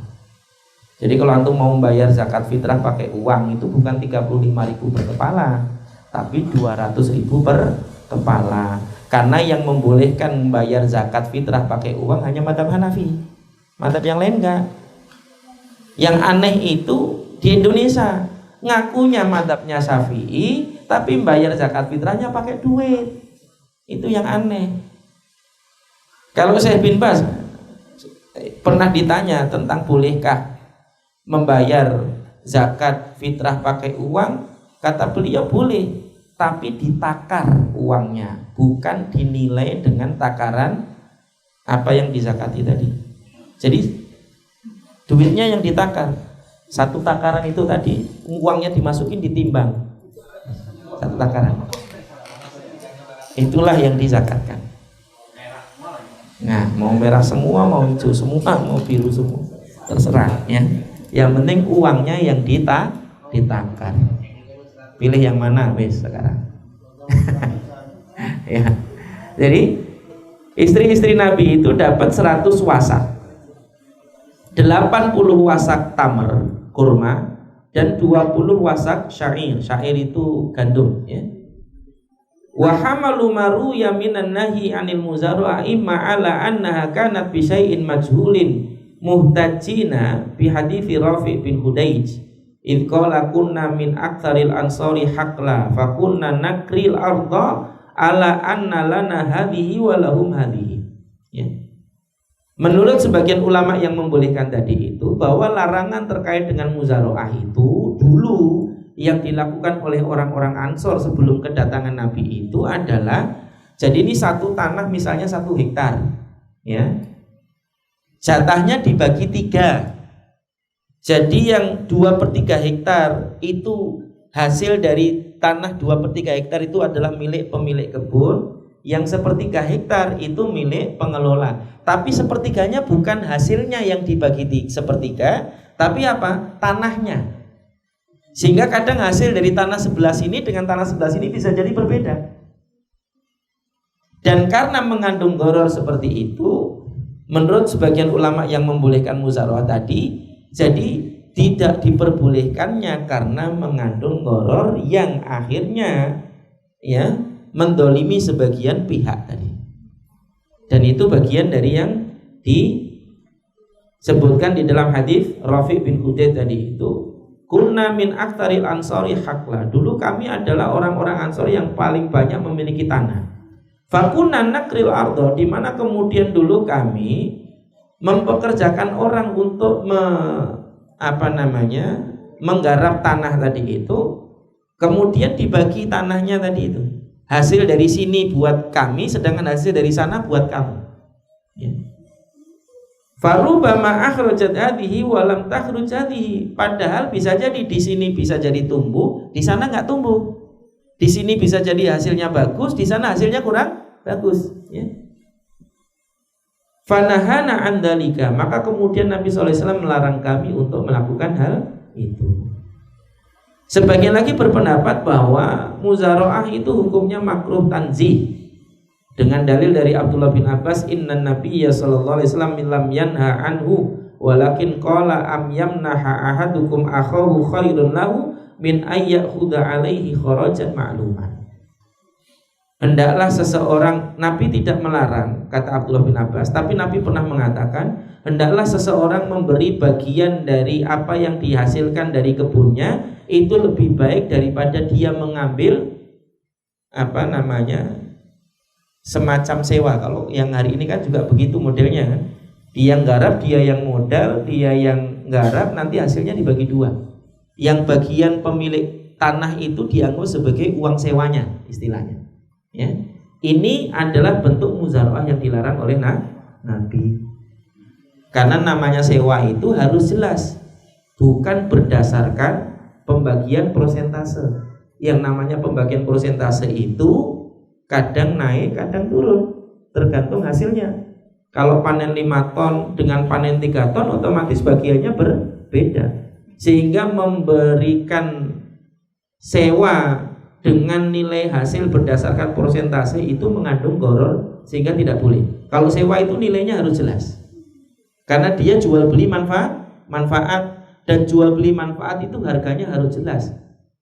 Jadi kalau antum mau membayar zakat fitrah pakai uang itu bukan 35.000 per kepala, tapi 200.000 per kepala. Karena yang membolehkan membayar zakat fitrah pakai uang hanya mazhab Hanafi. Mazhab yang lain enggak. Yang aneh itu di Indonesia ngakunya mazhabnya Syafi'i tapi bayar zakat fitrahnya pakai duit. Itu yang aneh. Kalau Syekh bin Baz pernah ditanya tentang bolehkah membayar zakat fitrah pakai uang, kata beliau boleh, tapi ditakar uangnya, bukan dinilai dengan takaran apa yang dizakati tadi. Jadi duitnya yang ditakar. Satu takaran itu tadi uangnya dimasukin ditimbang. Satu takaran. Itulah yang dizakatkan. Nah, mau merah semua, mau hijau semua, mau biru semua, terserah ya. Yang penting uangnya yang ditakar. Pilih yang mana wes sekarang. Ya. Jadi istri-istri Nabi itu dapat 100 wasak, 80 wasak tamar kurma, dan 20 wasak syair. Syair itu gandum, ya. Wa hamalu maru yaminan nahi anil muzara'a imma ala annaha kanat bi syai'in majhulin muhtajina bi hadithi Rafi' bin Hudayj id qala kunna min aktsaril ansari haqla fa kunna nakril arda ala anna lana hadhihi wa lahum hadhihi, ya. Menurut sebagian ulama yang membolehkan tadi itu, bahwa larangan terkait dengan muzaraah itu dulu yang dilakukan oleh orang-orang Ansor sebelum kedatangan Nabi itu adalah, jadi ini satu tanah misalnya 1 hektar, ya, jatahnya dibagi 3. Jadi yang 2/3 hektar itu hasil dari tanah 2/3 hektar itu adalah milik pemilik kebun, yang 1/3 hektar itu milik pengelola. Tapi 1/3-nya bukan hasilnya yang dibagi 1/3, tapi apa? Tanahnya. Sehingga kadang hasil dari tanah sebelah sini dengan tanah sebelah sini bisa jadi berbeda. Dan karena mengandung gharar seperti itu, menurut sebagian ulama yang membolehkan muzaraah tadi, jadi tidak diperbolehkannya karena mengandung gharar yang akhirnya, ya, mendolimi sebagian pihak tadi. Dan itu bagian dari yang disebutkan di dalam hadis Rafi' bin Hudayj tadi itu. Kunna min aktsaril ansari haqla. Dulu kami adalah orang-orang Ansor yang paling banyak memiliki tanah. Fakunna nakril ardo, di mana kemudian dulu kami mempekerjakan orang untuk menggarap tanah tadi itu, kemudian dibagi tanahnya tadi itu. Hasil dari sini buat kami, sedangkan hasil dari sana buat kamu, ya. Farubama akhrajat hadhihi wa lam takhruj hadhihi. Padahal bisa jadi di sini bisa jadi tumbuh, di sana enggak tumbuh. Di sini bisa jadi hasilnya bagus, di sana hasilnya kurang bagus, ya. Fanahana an dzalika, maka kemudian Nabi sallallahu alaihi wasallam melarang kami untuk melakukan hal itu. Sebagian lagi berpendapat bahwa muzaraah itu hukumnya makruh tanzih, dengan dalil dari Abdullah bin Abbas, inna nabiyya sallallahu alaihi wasallam lam yanha anhu walakin qala am yamnaha ahadukum akhahu khairun lahu min ayyakhudha alaihi kharajan ma'luman. Hendaklah seseorang, Nabi tidak melarang, kata Abdullah bin Abbas, tapi Nabi pernah mengatakan, hendaklah seseorang memberi bagian dari apa yang dihasilkan dari kebunnya, itu lebih baik daripada dia mengambil semacam sewa. Kalau yang hari ini kan juga begitu modelnya kan. Dia yang garap, dia yang modal, dia yang garap, nanti hasilnya dibagi 2. Yang bagian pemilik tanah itu dianggap sebagai uang sewanya istilahnya, ya. Ini adalah bentuk muzaraah yang dilarang oleh Nabi. Karena namanya sewa itu harus jelas, bukan berdasarkan pembagian prosentase. Yang namanya pembagian prosentase itu kadang naik, kadang turun, tergantung hasilnya. Kalau panen 5 ton dengan panen 3 ton, otomatis bagiannya berbeda. Sehingga memberikan sewa dengan nilai hasil berdasarkan persentase itu mengandung gharar, sehingga tidak boleh. Kalau sewa itu nilainya harus jelas. Karena dia jual beli manfaat, dan jual beli manfaat itu harganya harus jelas.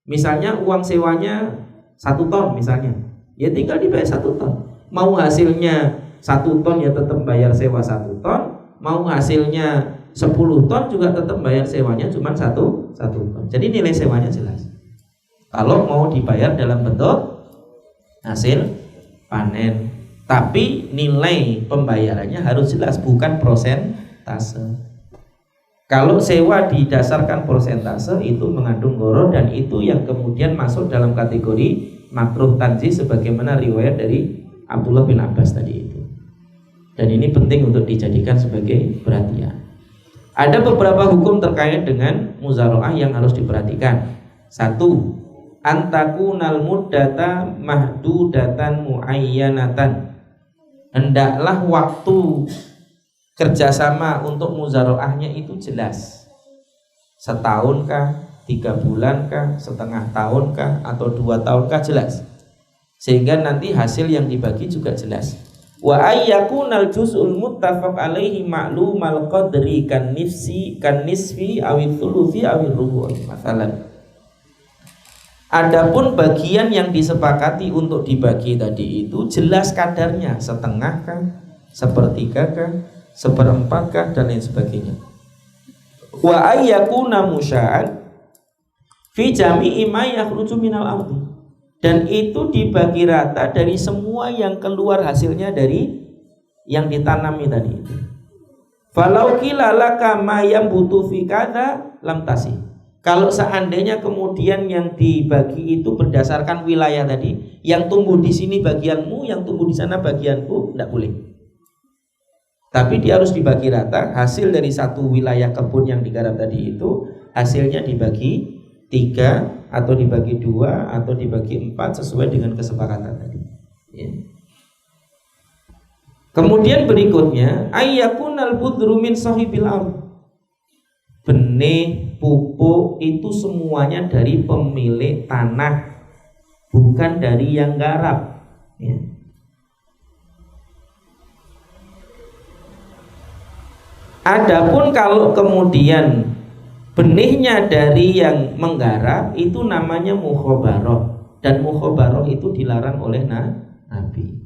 Misalnya uang sewanya 1 ton misalnya, ya tinggal dibayar 1 ton. Mau hasilnya 1 ton ya tetap bayar sewa 1 ton. Mau hasilnya 10 ton juga tetap bayar sewanya cuma 1 ton. Jadi nilai sewanya jelas. Kalau mau dibayar dalam bentuk hasil panen, tapi nilai pembayarannya harus jelas, bukan prosentase. Kalau sewa didasarkan persentase itu mengandung gharar, dan itu yang kemudian masuk dalam kategori makruh tanzih sebagaimana riwayat dari Abdullah bin Abbas tadi itu. Dan ini penting untuk dijadikan sebagai perhatian. Ada beberapa hukum terkait dengan muzaraah yang harus diperhatikan. 1. Antakunal muddata mahdudatan muayyanatan. Hendaklah waktu kerjasama untuk muzaraahnya itu jelas. setahun kah, 3 bulan kah, setengah tahun kah, atau 2 tahun kah, jelas. Sehingga nanti hasil yang dibagi juga jelas. Wa ayyakunal juz'ul muttafaq alaihi ma'lumal qadri kan nisfi awil thuluthi awil rubu'i masalan. Adapun bagian yang disepakati untuk dibagi tadi itu jelas kadarnya, setengah kah, sepertiga kah, seperempat kah, dan lain sebagainya. Wa ayyakuna musya'an fi jami'i ma yakhruju minal ardi, dan itu dibagi rata dari semua yang keluar hasilnya dari yang ditanami tadi itu. Falau qila laka ma yambutu fi kadza lam tasih. Kalau seandainya kemudian yang dibagi itu berdasarkan wilayah tadi, yang tumbuh di sini bagianmu, yang tumbuh di sana bagianku, tidak boleh. Tapi dia harus dibagi rata. Hasil dari satu wilayah kebun yang digarap tadi itu hasilnya dibagi 3 atau dibagi 2 atau dibagi 4 sesuai dengan kesepakatan tadi. Ya. Kemudian berikutnya ayyakunal budru min sahibil ardh. Benih, pupuk itu semuanya dari pemilik tanah, bukan dari yang garap. Ya. Adapun kalau kemudian benihnya dari yang menggarap, itu namanya mukhobaroh, dan mukhobaroh itu dilarang oleh Nabi.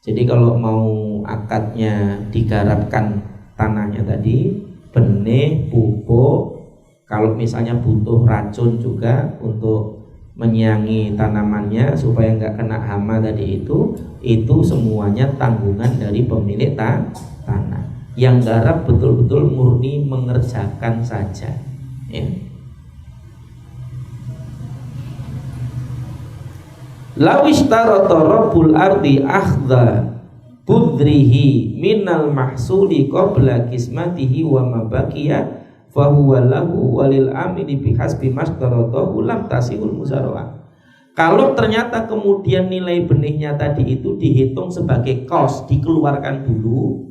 Jadi kalau mau akadnya digarapkan tanahnya tadi, benih, pupuk, kalau misalnya butuh racun juga untuk menyiangi tanamannya supaya nggak kena hama tadi itu semuanya tanggungan dari pemilik tanah. Yang garap betul-betul murni mengerjakan saja. Ya. Lawistarata rabbul ardi akhdha budrihi minal mahsuli qabla kismatihi wa ma baqiya fa huwa lahu walil amili bihasbi mastaratahu lam tasihul muzara'ah. Kalau ternyata kemudian nilai benihnya tadi itu dihitung sebagai kos, dikeluarkan dulu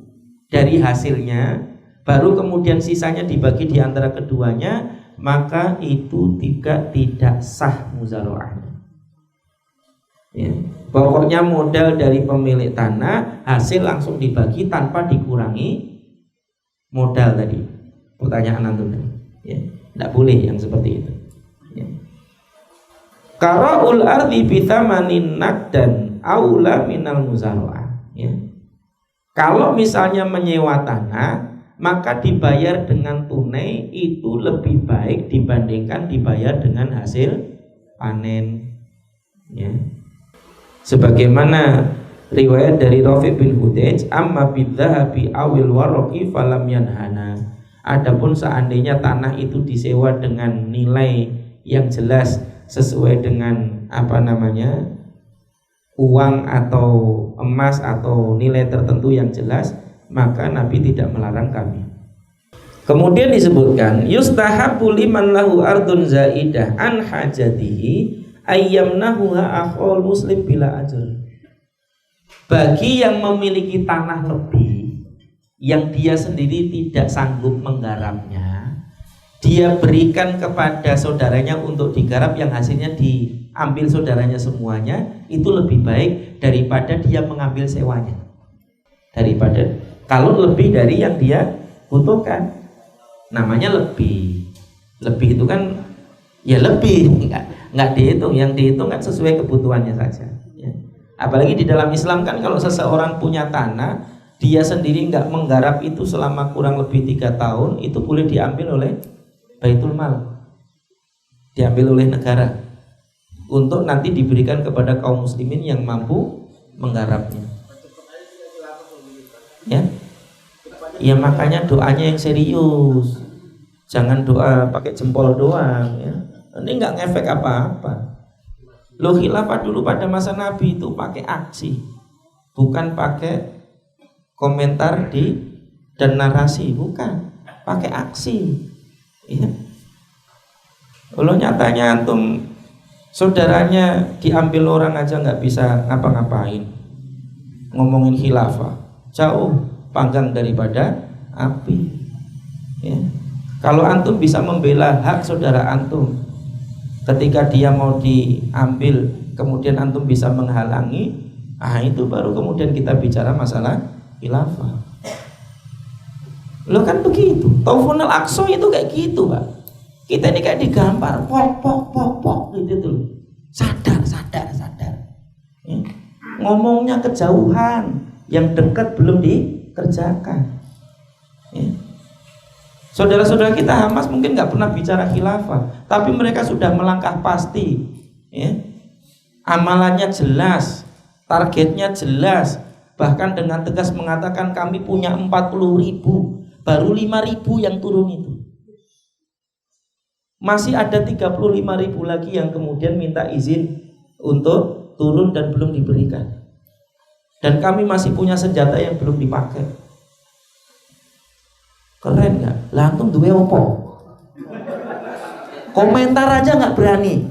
dari hasilnya, baru kemudian sisanya dibagi di antara keduanya, maka itu tidak sah muzara'ahnya. Ya. Pokoknya modal dari pemilik tanah, hasil langsung dibagi tanpa dikurangi modal tadi. Pertanyaan antum tadi. Ya. Tidak boleh yang seperti itu. Ya. Qara'ul ardi bithamanin nakdan aula minal muzara'ah. Ya. Kalau misalnya menyewa tanah, maka dibayar dengan tunai itu lebih baik dibandingkan dibayar dengan hasil panen. Ya. Sebagaimana riwayat dari Rafi' bin Hudayj, amma bidzahabi awil waraqi falam yanhana. Adapun seandainya tanah itu disewa dengan nilai yang jelas sesuai dengan uang atau emas atau nilai tertentu yang jelas, maka Nabi tidak melarang kami. Kemudian disebutkan yustahabbu liman lahu ardun zaidah an hajatihi ayyamnahuha akhul muslim bila ajr. Bagi yang memiliki tanah lebih yang dia sendiri tidak sanggup menggarapnya, dia berikan kepada saudaranya untuk digarap yang hasilnya diambil saudaranya semuanya, itu lebih baik daripada dia mengambil sewanya. Daripada kalau lebih dari yang dia butuhkan, namanya lebih. Lebih itu kan ya lebih, nggak dihitung, yang dihitung kan sesuai kebutuhannya saja. Ya. Apalagi di dalam Islam kan kalau seseorang punya tanah, dia sendiri nggak menggarap itu selama kurang lebih 3 tahun, itu boleh diambil oleh Baitul Mal, diambil oleh negara untuk nanti diberikan kepada kaum muslimin yang mampu menggarapnya. Ya, ya makanya doanya yang serius, jangan doa pakai jempol doang. Ya. Ini nggak ngefek apa-apa. Lo khilafah dulu pada masa Nabi itu pakai aksi, bukan pakai komentar dan narasi, bukan, pakai aksi. Ya. Kalau nyatanya antum saudaranya diambil orang aja nggak bisa ngapa-ngapain, ngomongin khilafah, jauh panggang daripada api. Ya. Kalau antum bisa membela hak saudara antum ketika dia mau diambil, kemudian antum bisa menghalangi, itu baru kemudian kita bicara masalah khilafah. Lo kan begitu. Taufun al-Aqsa itu kayak gitu, Pak. Kita ini kayak digampar, pok gitu tuh. Sadar. Ya. Ngomongnya kejauhan, yang dekat belum dikerjakan. Ya. Saudara-saudara kita Hamas mungkin nggak pernah bicara khilafah, tapi mereka sudah melangkah pasti. Ya. Amalannya jelas, targetnya jelas, bahkan dengan tegas mengatakan kami punya 40.000, baru 5.000 yang turun itu. Masih ada 35.000 lagi yang kemudian minta izin untuk turun dan belum diberikan. Dan kami masih punya senjata yang belum dipakai. Keren nggak? Lah antum duwe opo? Komentar aja nggak berani,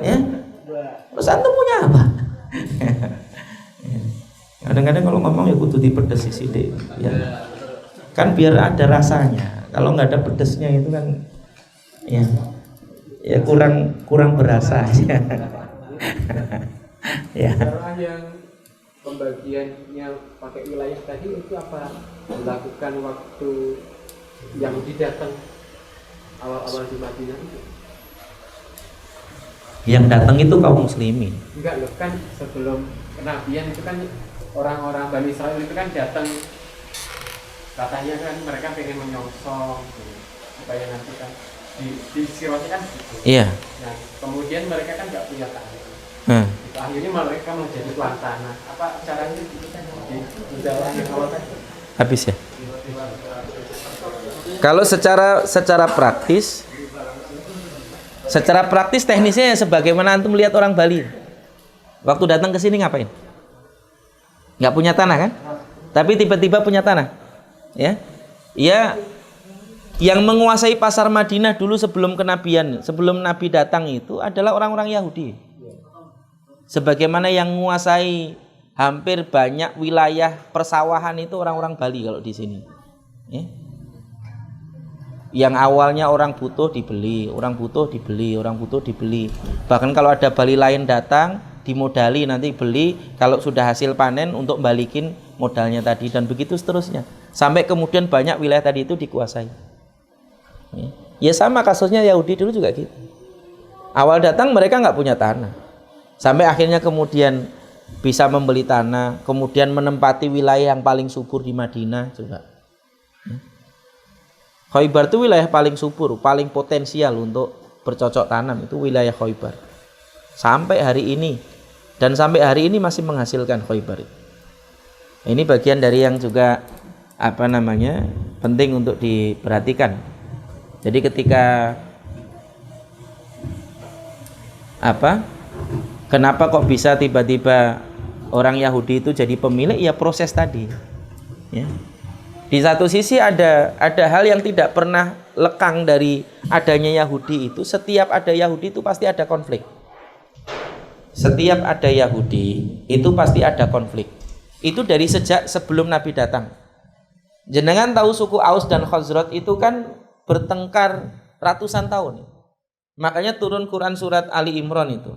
ya? Terus antum punya apa? Kadang-kadang kalau ngomong ya kudu dipedes sithik, ya. Kan biar ada rasanya. Kalau nggak ada pedesnya itu kan, ya kurang berasa aja. Ya. Cara yang pembagiannya pakai wilayah tadi itu apa dilakukan waktu yang datang awal-awal di Madinah itu? Yang datang itu kaum muslimin. Enggak loh, kan sebelum kenabian itu kan orang-orang Bani Israil itu kan datang, katanya kan mereka pengen menyongsong supaya nanti kan di Sirotnya kan gitu. Iya. Nah kemudian mereka kan nggak punya tanah. Itu akhirnya mereka menjadi tuan tanah. Apa caranya gitu kan di jalan yang awal tadi? Habis ya. Kalau secara praktis teknisnya sebagaimana antum melihat orang Bali. Waktu datang ke sini ngapain? Nggak punya tanah kan? Tapi tiba-tiba punya tanah. Ya. Yang menguasai pasar Madinah dulu sebelum kenabian, sebelum Nabi datang itu adalah orang-orang Yahudi. Sebagaimana yang menguasai hampir banyak wilayah persawahan itu orang-orang Bali kalau di sini. Ya. Yang awalnya orang butuh dibeli. Bahkan kalau ada Bali lain datang, dimodali nanti beli, kalau sudah hasil panen untuk balikin modalnya tadi, dan begitu seterusnya. Sampai kemudian banyak wilayah tadi itu dikuasai. Ya sama kasusnya Yahudi dulu juga gitu. Awal datang mereka nggak punya tanah, sampai akhirnya kemudian bisa membeli tanah, kemudian menempati wilayah yang paling subur di Madinah juga. Khaybar itu wilayah paling subur, paling potensial untuk bercocok tanam, itu wilayah Khaybar. Sampai hari ini, dan sampai hari ini masih menghasilkan Khaybar. Ini bagian dari yang juga penting untuk diperhatikan. Jadi ketika kenapa kok bisa tiba-tiba orang Yahudi itu jadi pemilik? Ya proses tadi. Ya. Di satu sisi ada hal yang tidak pernah lekang dari adanya Yahudi itu. Setiap ada Yahudi itu pasti ada konflik. Setiap ada Yahudi itu pasti ada konflik. Itu dari sejak sebelum Nabi datang. Jenengan tahu suku Aus dan Khazraj itu kan bertengkar ratusan tahun. Makanya turun Quran surat Ali Imran itu.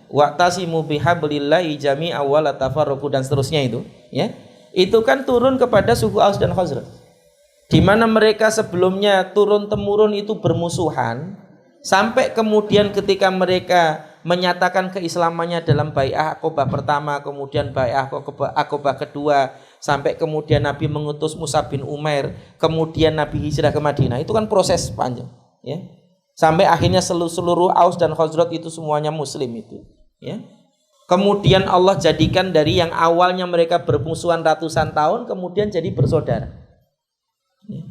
Wa'tasimu bihablillahi jami'an wa la tafarraqu dan seterusnya itu, ya. Itu kan turun kepada suku Aus dan Khazraj. Di mana mereka sebelumnya turun temurun itu bermusuhan, sampai kemudian ketika mereka menyatakan keislamannya dalam bai'ah Aqobah pertama, kemudian bai'ah Aqobah kedua, sampai kemudian Nabi mengutus Mus'ab bin Umair, kemudian Nabi hijrah ke Madinah. Itu kan proses panjang, ya. Sampai akhirnya seluruh Aus dan Khazraj itu semuanya muslim itu, ya. Kemudian Allah jadikan dari yang awalnya mereka bermusuhan ratusan tahun kemudian jadi bersaudara, ya.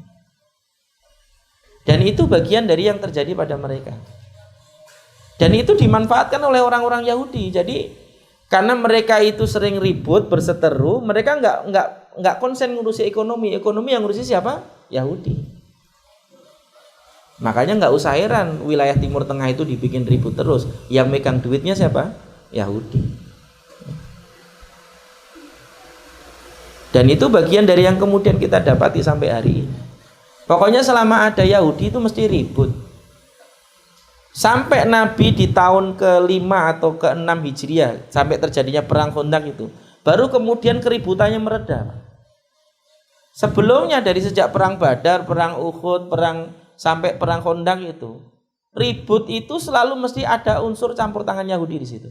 Dan itu bagian dari yang terjadi pada mereka. Dan itu dimanfaatkan oleh orang-orang Yahudi. Jadi karena mereka itu sering ribut, berseteru, mereka nggak konsen ngurusi ekonomi. Ekonomi yang ngurusi siapa? Yahudi. Makanya nggak usah heran wilayah Timur Tengah itu dibikin ribut terus. Yang megang duitnya siapa? Yahudi. Dan itu bagian dari yang kemudian kita dapati sampai hari ini. Pokoknya selama ada Yahudi itu mesti ribut. Sampai Nabi di tahun ke-5 atau ke-6 Hijriah, sampai terjadinya perang Khandaq itu, baru kemudian keributannya mereda. Sebelumnya dari sejak perang Badar, perang Uhud, sampai perang Khandaq itu, ribut itu selalu mesti ada unsur campur tangan Yahudi di situ.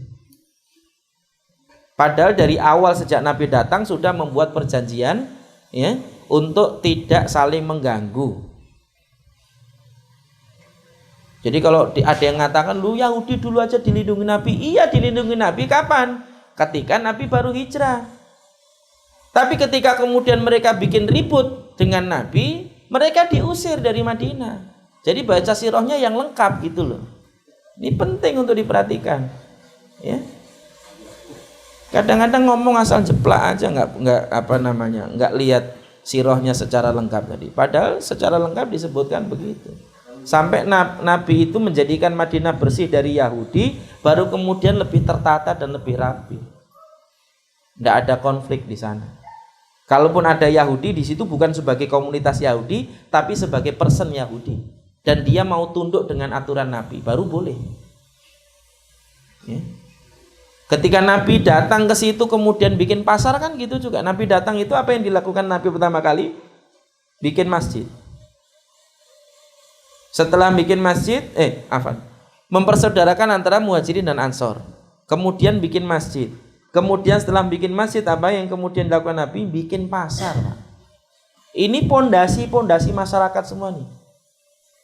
Padahal dari awal sejak Nabi datang sudah membuat perjanjian, ya, untuk tidak saling mengganggu. Jadi kalau ada yang mengatakan, lu Yahudi dulu aja dilindungi Nabi. Iya, dilindungi Nabi kapan? Ketika Nabi baru hijrah. Tapi ketika kemudian mereka bikin ribut dengan Nabi, mereka diusir dari Madinah. Jadi baca sirahnya yang lengkap gitu loh. Ini penting untuk diperhatikan. Ya. Kadang-kadang ngomong asal jeplak aja, nggak lihat sirahnya secara lengkap tadi. Padahal secara lengkap disebutkan begitu. Sampai Nabi itu menjadikan Madinah bersih dari Yahudi, baru kemudian lebih tertata dan lebih rapi. Tidak ada konflik di sana. Kalaupun ada Yahudi di situ bukan sebagai komunitas Yahudi, tapi sebagai person Yahudi, dan dia mau tunduk dengan aturan Nabi, baru boleh. Ya. Ketika Nabi datang ke situ kemudian bikin pasar kan gitu juga. Nabi datang itu apa yang dilakukan Nabi pertama kali? Bikin masjid. Setelah bikin masjid, mempersaudarakan antara Muhajirin dan Ansor. Kemudian bikin masjid. Kemudian setelah bikin masjid, apa yang kemudian dilakukan Nabi? Bikin pasar. Ini pondasi masyarakat semua nih.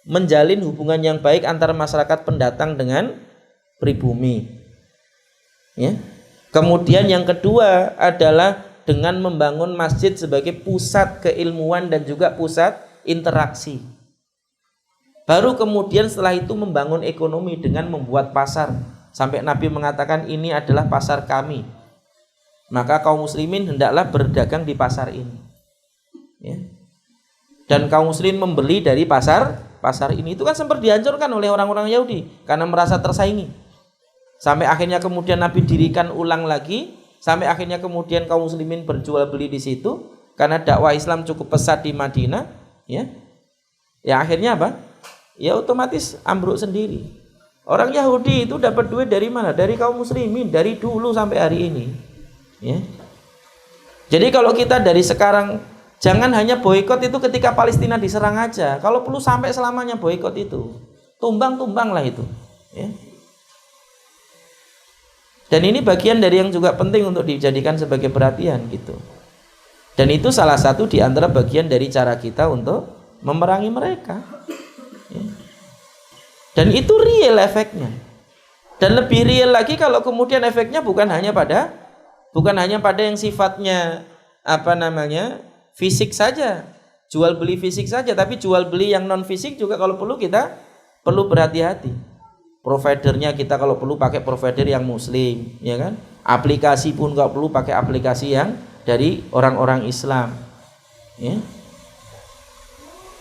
Menjalin hubungan yang baik antara masyarakat pendatang dengan pribumi. Ya. Kemudian yang kedua adalah dengan membangun masjid sebagai pusat keilmuan dan juga pusat interaksi. Baru kemudian setelah itu membangun ekonomi dengan membuat pasar. Sampai Nabi mengatakan ini adalah pasar kami. Maka kaum muslimin hendaklah berdagang di pasar ini. Ya. Dan kaum muslimin membeli dari pasar ini. Itu kan sempat dihancurkan oleh orang-orang Yahudi karena merasa tersaingi. Sampai akhirnya kemudian Nabi dirikan ulang lagi. Sampai akhirnya kemudian kaum muslimin berjual beli di situ. Karena dakwah Islam cukup pesat di Madinah. Ya akhirnya apa? Ya otomatis ambruk sendiri. Orang Yahudi itu dapat duit dari mana? Dari kaum muslimin, dari dulu sampai hari ini. Ya. Jadi kalau kita dari sekarang, jangan hanya boikot itu ketika Palestina diserang aja. Kalau perlu sampai selamanya boikot itu. Tumbang lah itu. Ya. Dan ini bagian dari yang juga penting untuk dijadikan sebagai perhatian gitu. Dan itu salah satu di antara bagian dari cara kita untuk memerangi mereka. Ya. Dan itu real efeknya. Dan lebih real lagi kalau kemudian efeknya bukan hanya pada yang sifatnya fisik saja, jual beli fisik saja, tapi jual beli yang non fisik juga kalau perlu kita perlu berhati-hati. Providernya kita kalau perlu pakai provider yang muslim, ya kan? Aplikasi pun nggak perlu pakai aplikasi yang dari orang-orang Islam. Ya.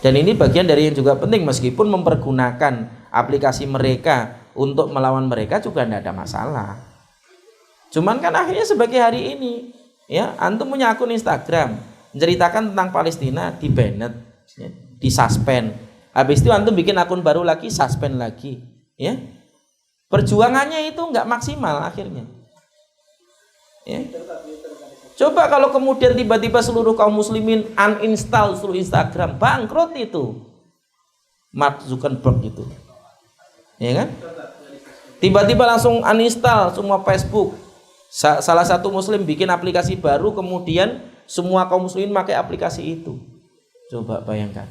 Dan ini bagian dari yang juga penting, meskipun mempergunakan aplikasi mereka untuk melawan mereka juga tidak ada masalah. Cuman kan akhirnya sebagai hari ini, ya, antum punya akun Instagram menceritakan tentang Palestina, di-banned, ya, di-suspend. Habis itu antum bikin akun baru lagi, suspend lagi, ya. Perjuangannya itu nggak maksimal akhirnya. Ya. Coba kalau kemudian tiba-tiba seluruh kaum muslimin uninstall seluruh Instagram, bangkrut itu. Mark Zuckerberg gitu. Ya kan? Tiba-tiba langsung uninstall semua Facebook. Salah satu muslim bikin aplikasi baru, kemudian semua kaum muslimin pakai aplikasi itu. Coba bayangkan.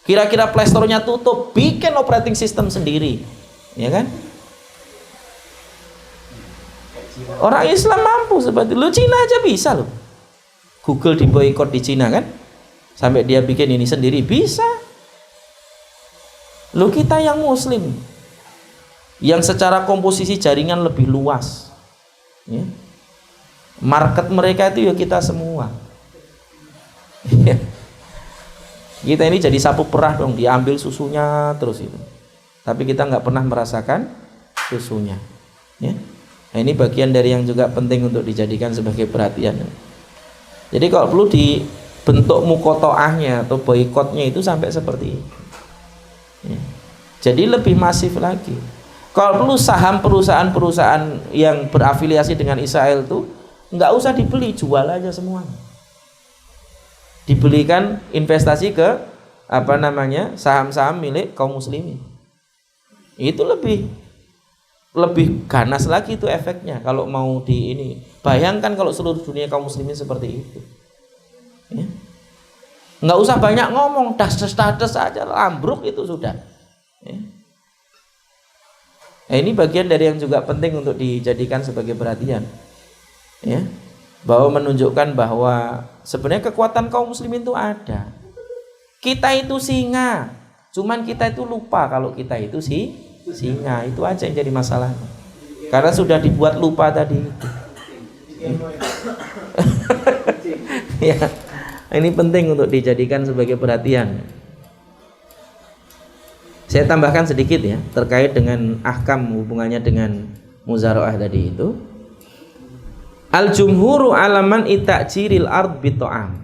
Kira-kira Play Store-nya tutup, bikin operating system sendiri. Ya kan? Orang Islam mampu seperti lu. Cina aja bisa loh. Google diboikot di Cina kan, sampai dia bikin ini sendiri bisa. Lu kita yang muslim, yang secara komposisi jaringan lebih luas, ya. Market mereka itu ya kita semua. Kita ini jadi sapu perah dong, diambil susunya terus itu, tapi kita nggak pernah merasakan susunya, ya. Nah, ini bagian dari yang juga penting untuk dijadikan sebagai perhatian. Jadi kalau perlu bentuk mukotoahnya atau boikotnya itu sampai seperti itu. Ya. Jadi lebih masif lagi. Kalau perlu saham perusahaan-perusahaan yang berafiliasi dengan Israel itu nggak usah dibeli, jual aja semuanya. Dibelikan investasi ke saham-saham milik kaum muslimin. Itu lebih ganas lagi itu efeknya kalau mau di ini. Bayangkan kalau seluruh dunia kaum muslimin seperti itu. Ya. Nggak usah banyak ngomong, das aja, ambruk itu sudah. Ya. Nah, ini bagian dari yang juga penting untuk dijadikan sebagai perhatian. Ya. Bahwa menunjukkan bahwa sebenarnya kekuatan kaum muslimin itu ada. Kita itu singa, cuman kita itu lupa kalau kita itu singa. Itu aja yang jadi masalah. Karena sudah dibuat lupa tadi. Ya. Ini penting untuk dijadikan sebagai perhatian. Saya tambahkan sedikit ya terkait dengan ahkam hubungannya dengan muzaraah tadi itu. Al-jumhuru alaman itajiril ard bit'am.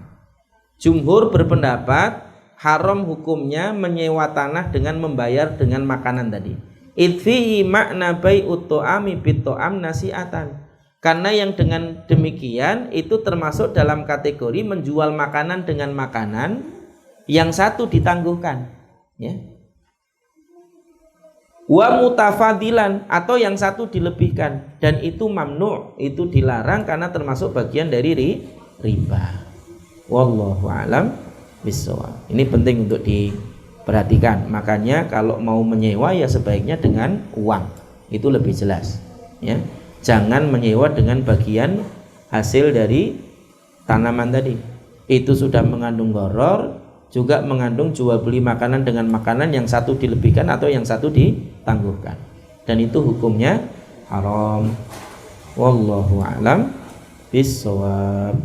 Jumhur berpendapat haram hukumnya menyewa tanah dengan membayar dengan makanan tadi. Idfihi makna bai'ut ta'ami bit'am nasi'atan. Karena yang dengan demikian itu termasuk dalam kategori menjual makanan dengan makanan, yang satu ditangguhkan, ya. Wa mutafadilan, atau yang satu dilebihkan, dan itu mamnu', itu dilarang karena termasuk bagian dari riba. Wallahu a'lam bishawab. Ini penting untuk diperhatikan. Makanya kalau mau menyewa ya sebaiknya dengan uang, itu lebih jelas, ya. Jangan menyewa dengan bagian hasil dari tanaman tadi. Itu sudah mengandung gharar, juga mengandung jual beli makanan dengan makanan, yang satu dilebihkan atau yang satu ditangguhkan. Dan itu hukumnya haram. Wallahu a'lam bishawab.